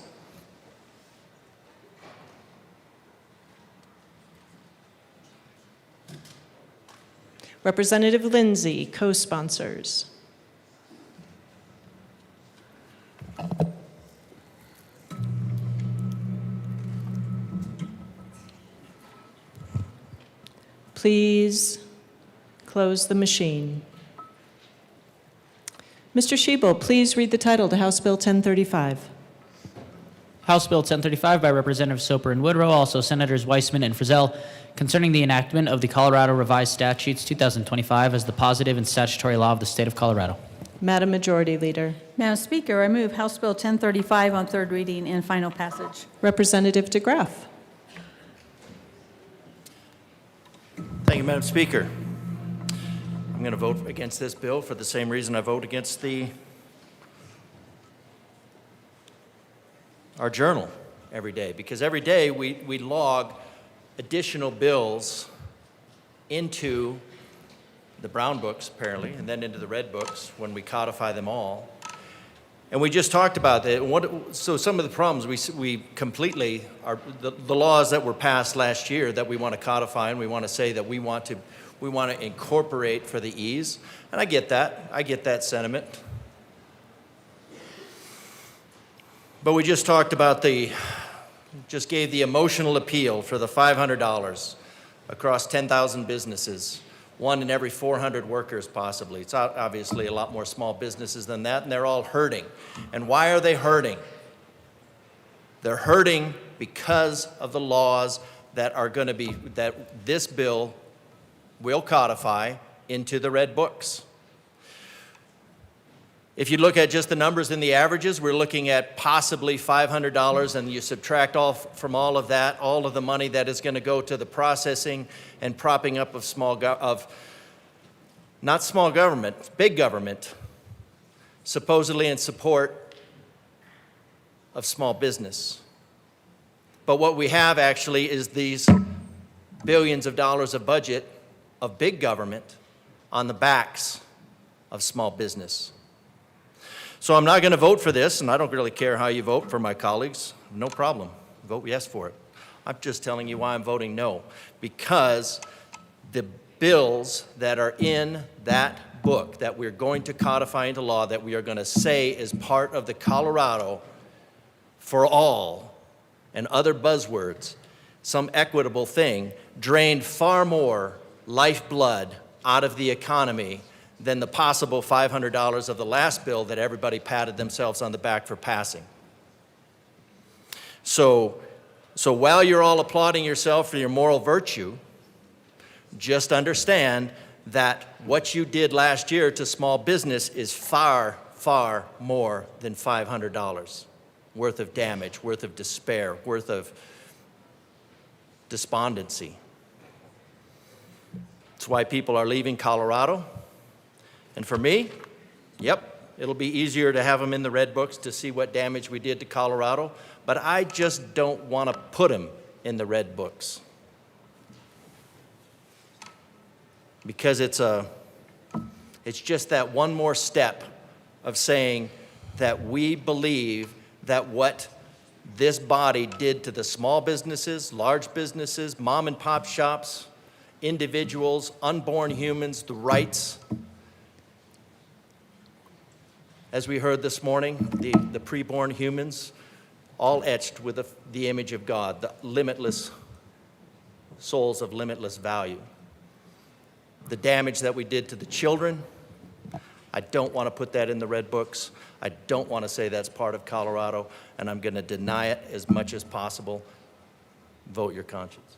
Representative Lindsay, co-sponsors. Please close the machine. Mr. Schiebel, please read the title to House Bill 1035. House Bill 1035 by Representative Soper and Woodrow, also Senators Weissman and Frizzell, concerning the enactment of the Colorado Revised Statutes 2025 as the positive and statutory law of the state of Colorado. Madam Majority Leader. Madam Speaker, I move House Bill 1035 on third reading and final passage. Representative DeGraff. Thank you, Madam Speaker. I'm going to vote against this bill for the same reason I vote against our journal every day, because every day we log additional bills into the brown books, apparently, and then into the red books when we codify them all. And we just talked about that. So some of the problems we completely are the laws that were passed last year that we want to codify, and we want to say that we want to incorporate for the ease. And I get that. I get that sentiment. But we just talked about just gave the emotional appeal for the $500 across 10,000 businesses. 1 in every 400 workers, possibly. It's obviously a lot more small businesses than that, and they're all hurting. And why are they hurting? They're hurting because of the laws that that this bill will codify into the red books. If you look at just the numbers and the averages, we're looking at possibly $500, and you subtract from all of that, all of the money that is going to go to the processing and propping up of not small government, big government, supposedly in support of small business. But what we have actually is these billions of dollars of budget of big government on the backs of small business. So I'm not going to vote for this, and I don't really care how you vote for my colleagues. No problem. Vote yes for it. I'm just telling you why I'm voting no. Because the bills that are in that book that we're going to codify into law, that we are going to say is part of the Colorado for all and other buzzwords, some equitable thing, drained far more lifeblood out of the economy than the possible $500 of the last bill that everybody patted themselves on the back for passing. So while you're all applauding yourself for your moral virtue, just understand that what you did last year to small business is far, far more than $500 worth of damage, worth of despair, worth of despondency. That's why people are leaving Colorado. And for me, yep, it'll be easier to have them in the red books to see what damage we did to Colorado, but I just don't want to put them in the red books. Because it's just that one more step of saying that we believe that what this body did to the small businesses, large businesses, mom and pop shops, individuals, unborn humans, the rights, as we heard this morning, the preborn humans, all etched with the image of God, the limitless souls of limitless value. The damage that we did to the children, I don't want to put that in the red books. I don't want to say that's part of Colorado, and I'm going to deny it as much as possible. Vote your conscience.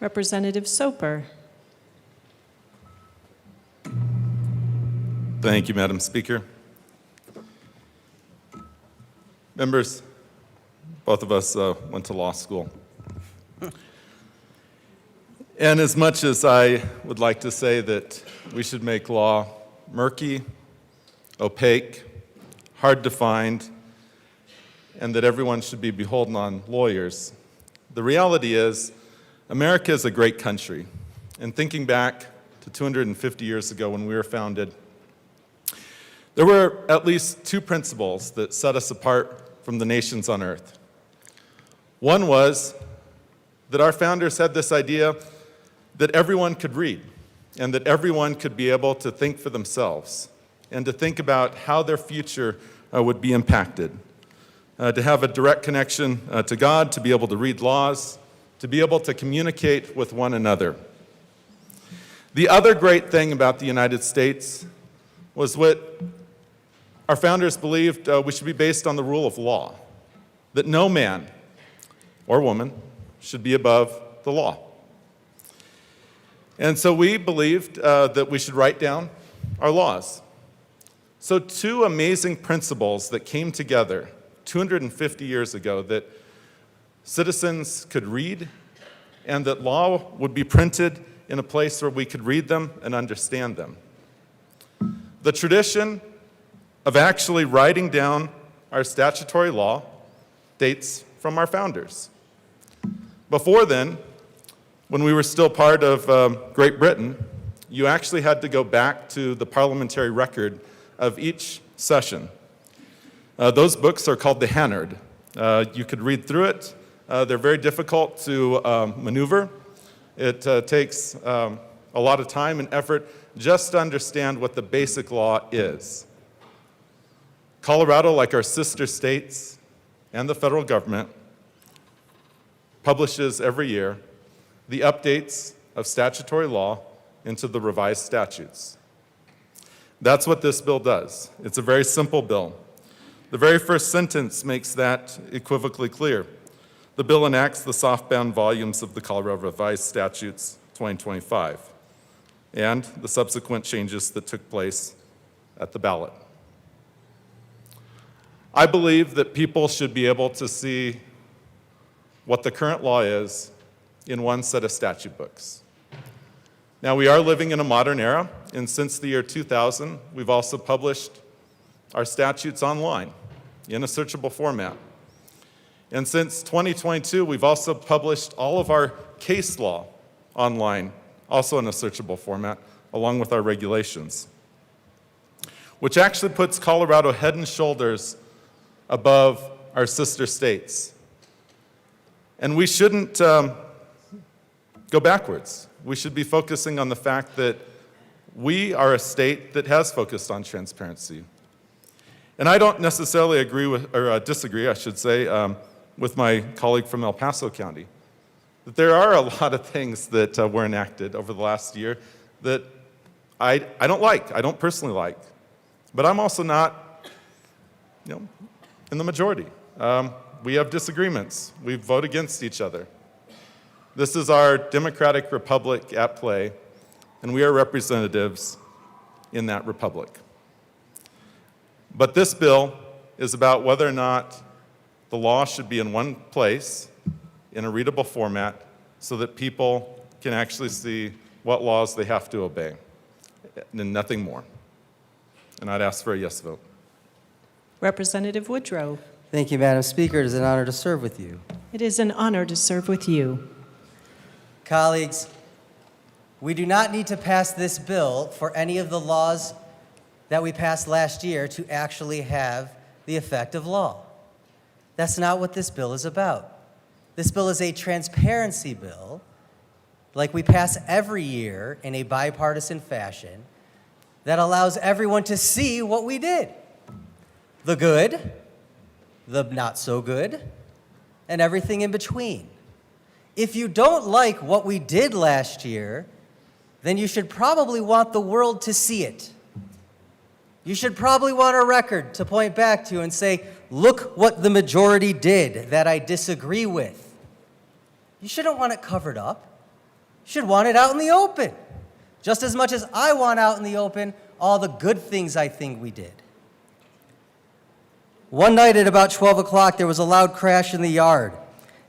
Representative Soper. Thank you, Madam Speaker. Members, both of us went to law school. And as much as I would like to say that we should make law murky, opaque, hard to find, and that everyone should be beholden on lawyers, the reality is America is a great country. And thinking back to 250 years ago when we were founded, there were at least two principles that set us apart from the nations on earth. One was that our founders had this idea that everyone could read and that everyone could be able to think for themselves and to think about how their future would be impacted, to have a direct connection to God, to be able to read laws, to be able to communicate with one another. The other great thing about the United States was what our founders believed we should be based on the rule of law, that no man or woman should be above the law. And so we believed that we should write down our laws. So two amazing principles that came together 250 years ago, that citizens could read and that law would be printed in a place where we could read them and understand them. The tradition of actually writing down our statutory law dates from our founders. Before then, when we were still part of Great Britain, you actually had to go back to the parliamentary record of each session. Those books are called the Hanard. You could read through it. They're very difficult to maneuver. It takes a lot of time and effort just to understand what the basic law is. Colorado, like our sister states and the federal government, publishes every year the updates of statutory law into the revised statutes. That's what this bill does. It's a very simple bill. The very first sentence makes that equivocally clear. The bill enacts the softbound volumes of the Colorado Revised Statutes 2025 and the subsequent changes that took place at the ballot. I believe that people should be able to see what the current law is in one set of statute books. Now, we are living in a modern era, and since the year 2000, we've also published our statutes online in a searchable format. And since 2022, we've also published all of our case law online, also in a searchable format, along with our regulations, which actually puts Colorado head and shoulders above our sister states. And we shouldn't go backwards. We should be focusing on the fact that we are a state that has focused on transparency. And I don't necessarily agree with, or disagree, I should say, with my colleague from El Paso County, that there are a lot of things that were enacted over the last year that I don't like, I don't personally like. But I'm also not, in the majority. We have disagreements. We vote against each other. This is our democratic republic at play, and we are representatives in that republic. But this bill is about whether or not the law should be in one place, in a readable format, so that people can actually see what laws they have to obey, and nothing more. And I'd ask for a yes vote. Representative Woodrow. Thank you, Madam Speaker. It is an honor to serve with you. It is an honor to serve with you. Colleagues, we do not need to pass this bill for any of the laws that we passed last year to actually have the effect of law. That's not what this bill is about. This bill is a transparency bill, like we pass every year in a bipartisan fashion, that allows everyone to see what we did. The good, the not so good, and everything in between. If you don't like what we did last year, then you should probably want the world to see it. You should probably want a record to point back to and say, look what the majority did that I disagree with. You shouldn't want it covered up. You should want it out in the open, just as much as I want out in the open all the good things I think we did. One night at about 12 o'clock, there was a loud crash in the yard,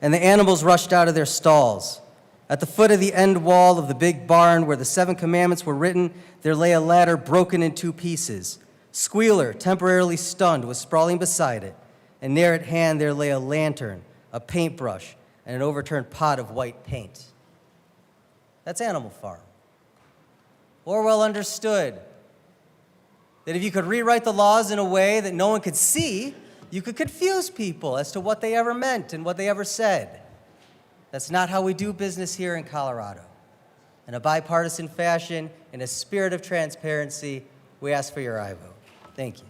and the animals rushed out of their stalls. At the foot of the end wall of the big barn where the 7 commandments were written, there lay a ladder broken in 2 pieces. Squealer, temporarily stunned, was sprawling beside it, and near at hand there lay a lantern, a paintbrush, and an overturned pot of white paint. That's Animal Farm. Orwell understood that if you could rewrite the laws in a way that no one could see, you could confuse people as to what they ever meant and what they ever said. That's not how we do business here in Colorado. In a bipartisan fashion, in a spirit of transparency, we ask for your aye vote. Thank you.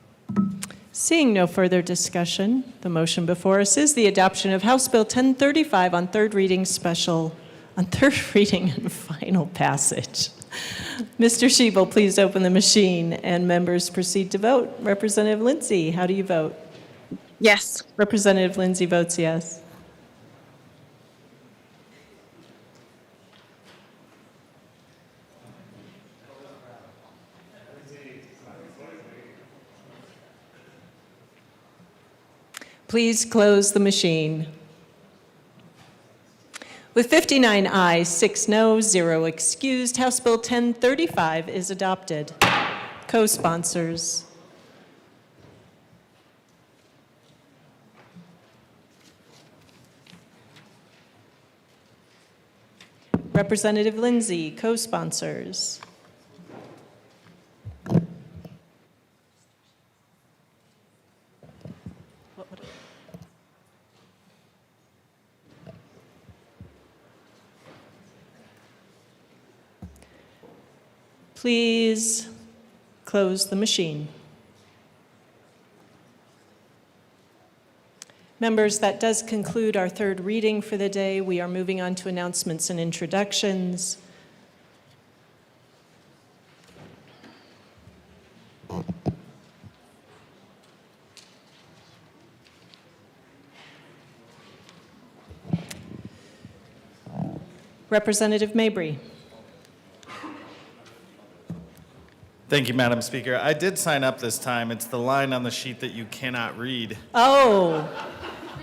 Seeing no further discussion, the motion before us is the adoption of House Bill 1035 on third reading and final passage. Mr. Shebel, please open the machine and members proceed to vote. Representative Lindsay, how do you vote? Yes. Representative Lindsay votes yes. Please close the machine. With 59 ayes, 6 noes, 0 excused, House Bill 1035 is adopted. Co-sponsors. Representative Lindsay, co-sponsors. Please close the machine. Members, that does conclude our third reading for the day. We are moving on to announcements and introductions. Representative Mabry. Thank you, Madam Speaker. I did sign up this time. It's the line on the sheet that you cannot read. Oh,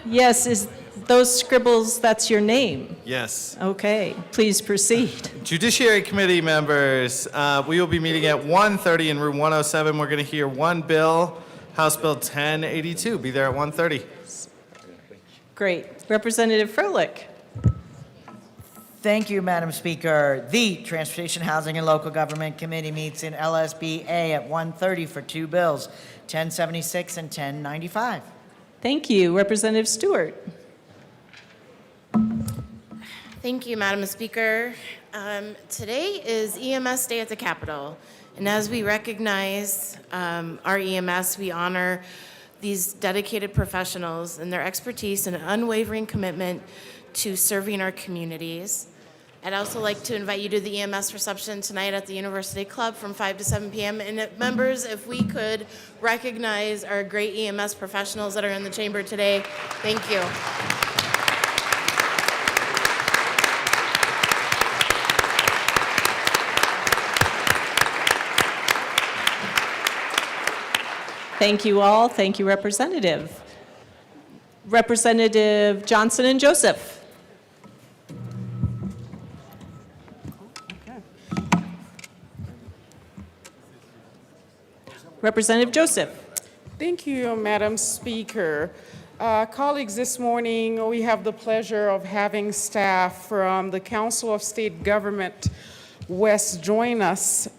yes, is those scribbles, that's your name? Yes. Okay, please proceed. Judiciary Committee members, we will be meeting at 1:30 in room 107. We're going to hear one bill, House Bill 1082. Be there at 1:30. Great. Representative Froelich. Thank you, Madam Speaker. The Transportation, Housing, and Local Government Committee meets in LSBA at 1:30 for two bills, 1076 and 1095. Thank you. Representative Stewart. Thank you, Madam Speaker. Today is EMS Day at the Capitol, and as we recognize our EMS, we honor these dedicated professionals and their expertise and unwavering commitment to serving our communities. I'd also like to invite you to the EMS reception tonight at the University Club from 5 to 7 p.m. And members, if we could recognize our great EMS professionals that are in the chamber today, thank you. Thank you all. Thank you, Representative. Representative Johnson and Joseph. Representative Joseph. Thank you, Madam Speaker. Colleagues, this morning we have the pleasure of having staff from the Council of State Government West join us.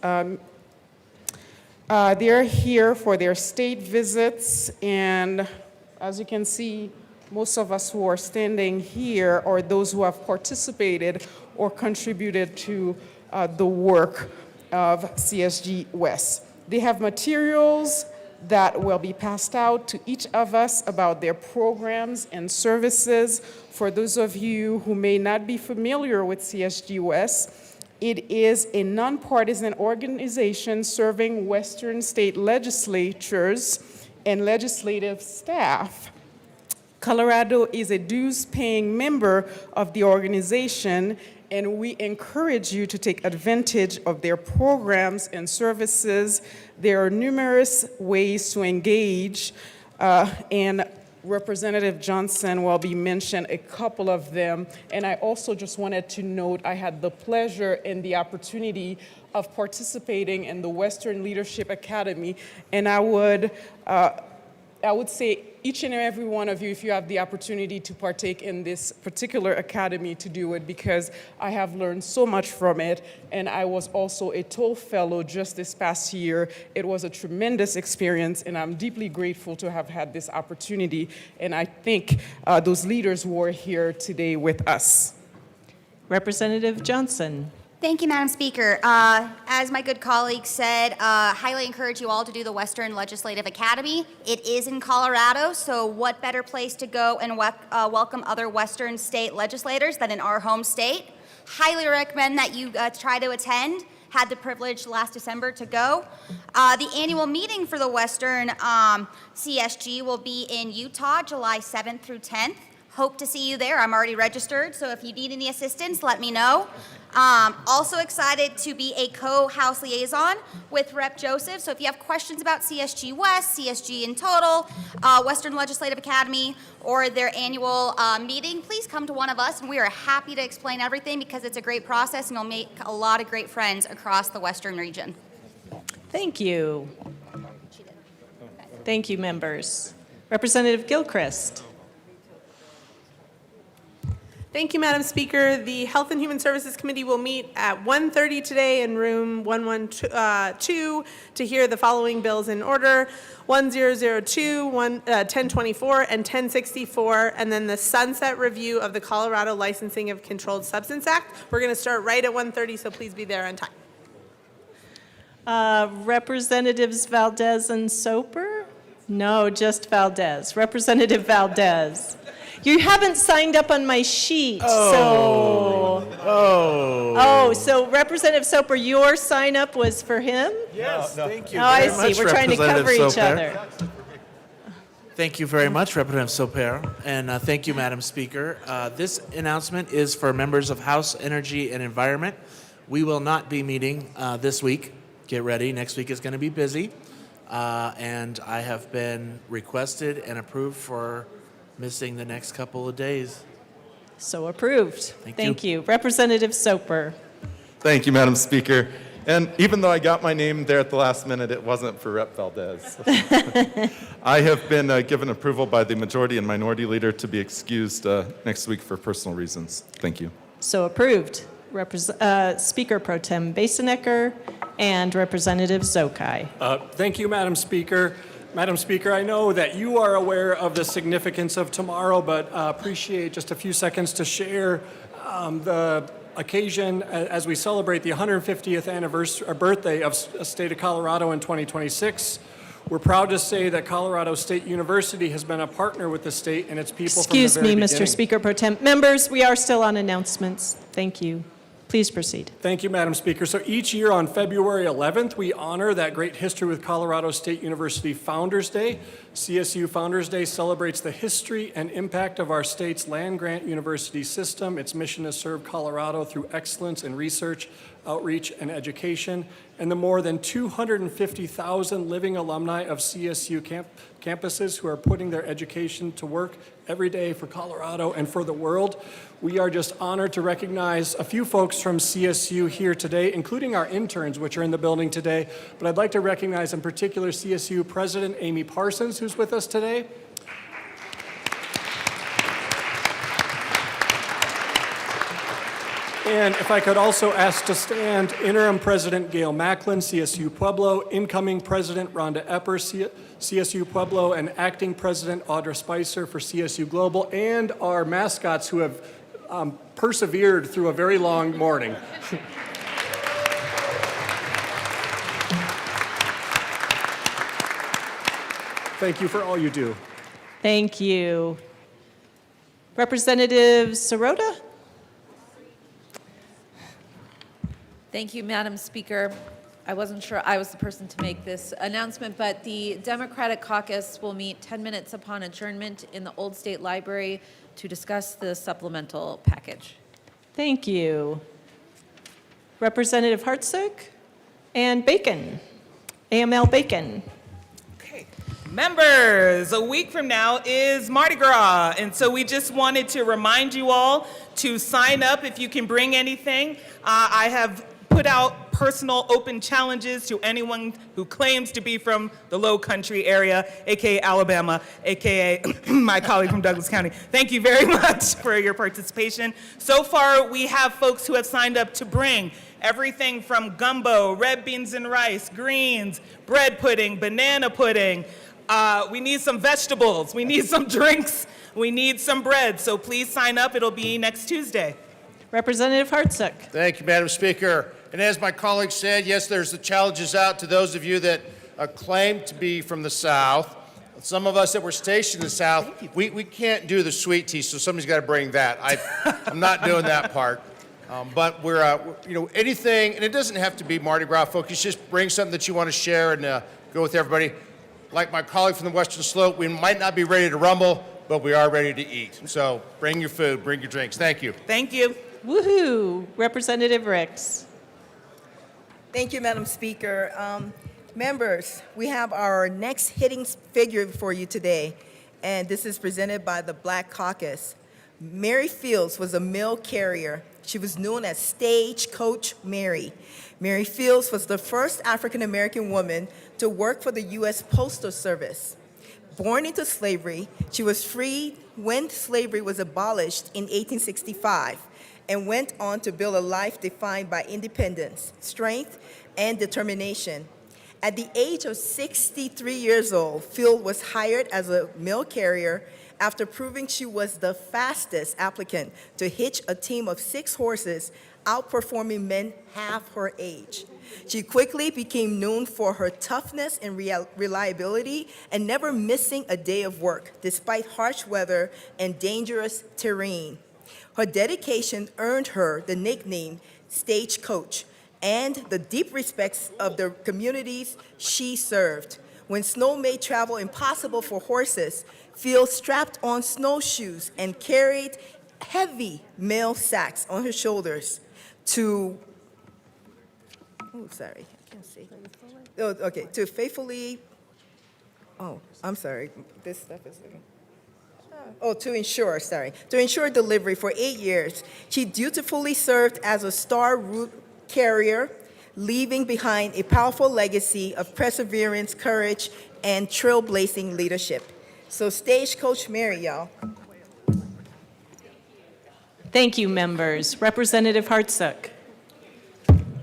They're here for their state visits, and as you can see, most of us who are standing here are those who have participated or contributed to the work of CSG West. They have materials that will be passed out to each of us about their programs and services. For those of you who may not be familiar with CSG West, it is a nonpartisan organization serving Western state legislatures and legislative staff. Colorado is a dues-paying member of the organization, and we encourage you to take advantage of their programs and services. There are numerous ways to engage, and Representative Johnson will be mentioned a couple of them. And I also just wanted to note I had the pleasure and the opportunity of participating in the Western Leadership Academy, and I would say each and every one of you, if you have the opportunity to partake in this particular academy, to do it, because I have learned so much from it, and I was also a Toll Fellow just this past year. It was a tremendous experience, and I'm deeply grateful to have had this opportunity, and I thank those leaders who are here today with us. Representative Johnson. Thank you, Madam Speaker. As my good colleague said, highly encourage you all to do the Western Legislative Academy. It is in Colorado, so what better place to go and welcome other Western state legislators than in our home state? Highly recommend that you try to attend. Had the privilege last December to go. The annual meeting for the Western CSG will be in Utah, July 7th through 10th. Hope to see you there. I'm already registered, so if you need any assistance, let me know. Also excited to be a co-House liaison with Rep. Joseph. So if you have questions about CSG West, CSG in total, Western Legislative Academy, or their annual meeting, please come to one of us, and we are happy to explain everything because it's a great process and you'll make a lot of great friends across the Western region. Thank you. Thank you, members. Representative Gilchrist. Thank you, Madam Speaker. The Health and Human Services Committee will meet at 1:30 today in room 112 to hear the following bills in order: 1002, 1024, and 1064, and then the sunset review of the Colorado Licensing of Controlled Substance Act. We're going to start right at 1:30, so please be there on time. Representatives Valdez and Soper? No, just Valdez. Representative Valdez. You haven't signed up on my sheet, so. So Representative Soper, your sign up was for him? Yes, thank you Oh, I very see. much, We're trying to cover Representative each Soper. other. Thank you very much, Representative Soper, and thank you, Madam Speaker. This announcement is for members of House Energy and Environment. We will not be meeting this week. Get ready, next week is going to be busy. And I have been requested and approved for missing the next couple of days. So approved. Thank you. Representative Soper. Thank you, Madam Speaker. And even though I got my name there at the last minute, it wasn't for Rep. Valdez. I have been given approval by the majority and minority leader to be excused next week for personal reasons. Thank you. So approved. Speaker Pro Tem Basenecker and Representative Zokai. Thank you, Madam Speaker. Madam Speaker, I know that you are aware of the significance of tomorrow, but appreciate just a few seconds to share the occasion as we celebrate the 150th anniversary or birthday of the state of Colorado in 2026. We're proud to say that Colorado State University has been a partner with the state and its people Excuse from the me, very Mr. beginning. Speaker Pro Tem. Members, we are still on announcements. Thank you. Please proceed. Thank you, Madam Speaker. So each year on February 11th, we honor that great history with Colorado State University Founders Day. CSU Founders Day celebrates the history and impact of our state's land-grant university system. Its mission is to serve Colorado through excellence in research, outreach, and education. And the more than 250,000 living alumni of CSU campuses who are putting their education to work every day for Colorado and for the world. We are just honored to recognize a few folks from CSU here today, including our interns, which are in the building today. But I'd like to recognize in particular CSU President Amy Parsons, who's with us today. And if I could also ask to stand Interim President Gail Macklin, CSU Pueblo, incoming President Rhonda Epper, CSU Pueblo, and Acting President Audra Spicer for CSU Global, and our mascots who have persevered through a very long morning. Thank you for all you do. Thank you. Representative Sirota? Thank you, Madam Speaker. I wasn't sure I was the person to make this announcement, but the Democratic Caucus will meet 10 minutes upon adjournment in the Old State Library to discuss the supplemental package. Thank you. Representative Hartsook and Bacon, AML Bacon. Members, a week from now is Mardi Gras, and so we just wanted to remind you all to sign up if you can bring anything. I have put out personal open challenges to anyone who claims to be from the Low Country area, aka Alabama, aka my colleague from Douglas County. Thank you very much for your participation. So far, we have folks who have signed up to bring everything from gumbo, red beans and rice, greens, bread pudding, banana pudding. We need some vegetables, we need some drinks, we need some bread, so please sign up. It'll be next Tuesday. Representative Hartsook. Thank you, Madam Speaker. And as my colleague said, yes, there's the challenges out to those of you that claim to be from the South. Some of us that were stationed in the South, we can't do the sweet tea, so somebody's got to bring that. I'm not doing that part. But we're, you know, anything, and it doesn't have to be Mardi Gras focused, just bring something that you want to share and go with everybody. Like my colleague from the Western Slope, we might not be ready to rumble, but we are ready to eat. So bring your food, bring your drinks. Thank you. Thank you. Woohoo. Representative Ricks. Thank you, Madam Speaker. Members, we have our next hitting figure for you today, and this is presented by the Black Caucus. Mary Fields was a mail carrier. She was known as Stagecoach Mary. Mary Fields was the first African-American woman to work for the U.S. Postal Service. Born into slavery, she was freed when slavery was abolished in 1865 and went on to build a life defined by independence, strength, and determination. At the age of 63 years old, Fields was hired as a mail carrier after proving she was the fastest applicant to hitch a team of 6 horses, outperforming men half her age. She quickly became known for her toughness and reliability and never missing a day of work, despite harsh weather and dangerous terrain. Her dedication earned her the nickname Stagecoach and the deep respects of the communities she served. When snow made travel impossible for horses, Fields strapped on snowshoes and carried heavy mail sacks on her shoulders to, to faithfully, to ensure delivery for 8 years. She dutifully served as a star route carrier, leaving behind a powerful legacy of perseverance, courage, and trailblazing leadership. So Stagecoach Mary, y'all. Thank you, members. Representative Hartsook.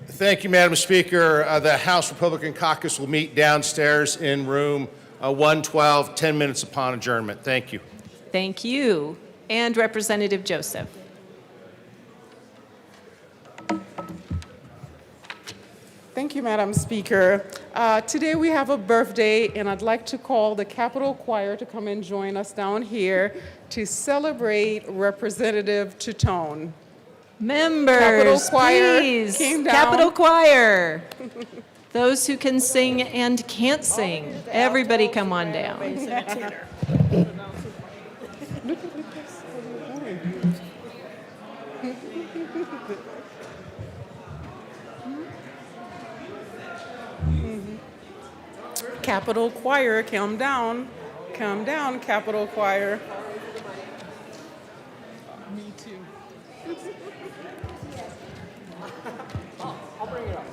Thank you, Madam Speaker. The House Republican Caucus will meet downstairs in room 112, 10 minutes upon adjournment. Thank you. Thank you. And Representative Joseph. Thank you, Madam Speaker. Today we have a birthday, and I'd like to call the Capitol Choir to come and join us down here to celebrate Representative Tutone. Members, Capitol Choir please. came down. Capitol Choir. Those who can sing and can't sing, everybody come on down. Capitol Choir, come down. Come down, Capitol Choir. Me too. I'll bring it up.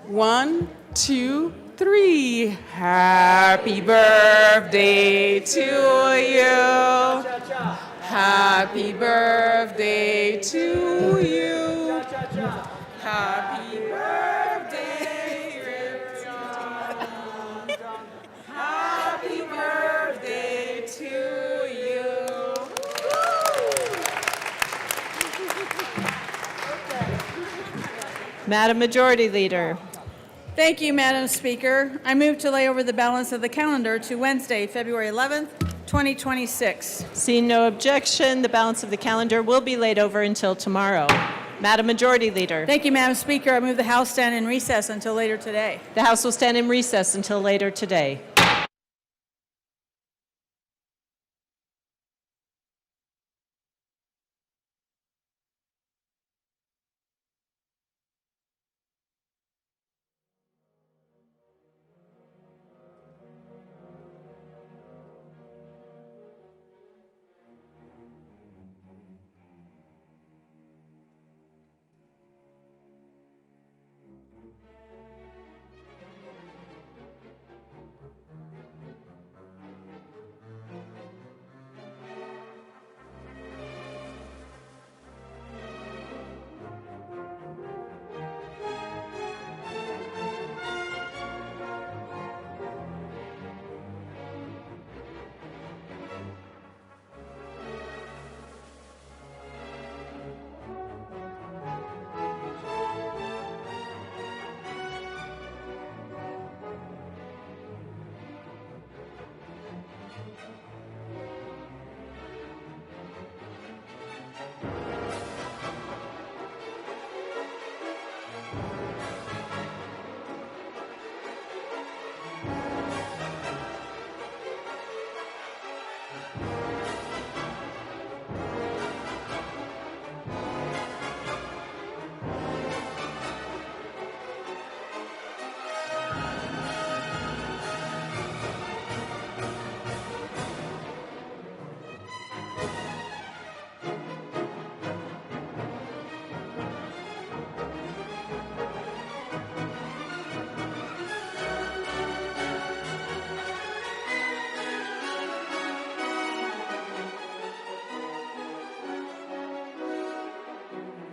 1, 2, 3. Happy birthday to you. Happy birthday to you. Happy birthday, Ripon. Happy birthday to you. Madam Majority Leader. Thank you, Madam Speaker. I move to lay over the balance of the calendar to Wednesday, February 11th, 2026. Seeing no objection, the balance of the calendar will be laid over until tomorrow. Madam Majority Leader. Thank you, Madam Speaker. I move the House stand in recess until later today. The House will stand in recess until later today.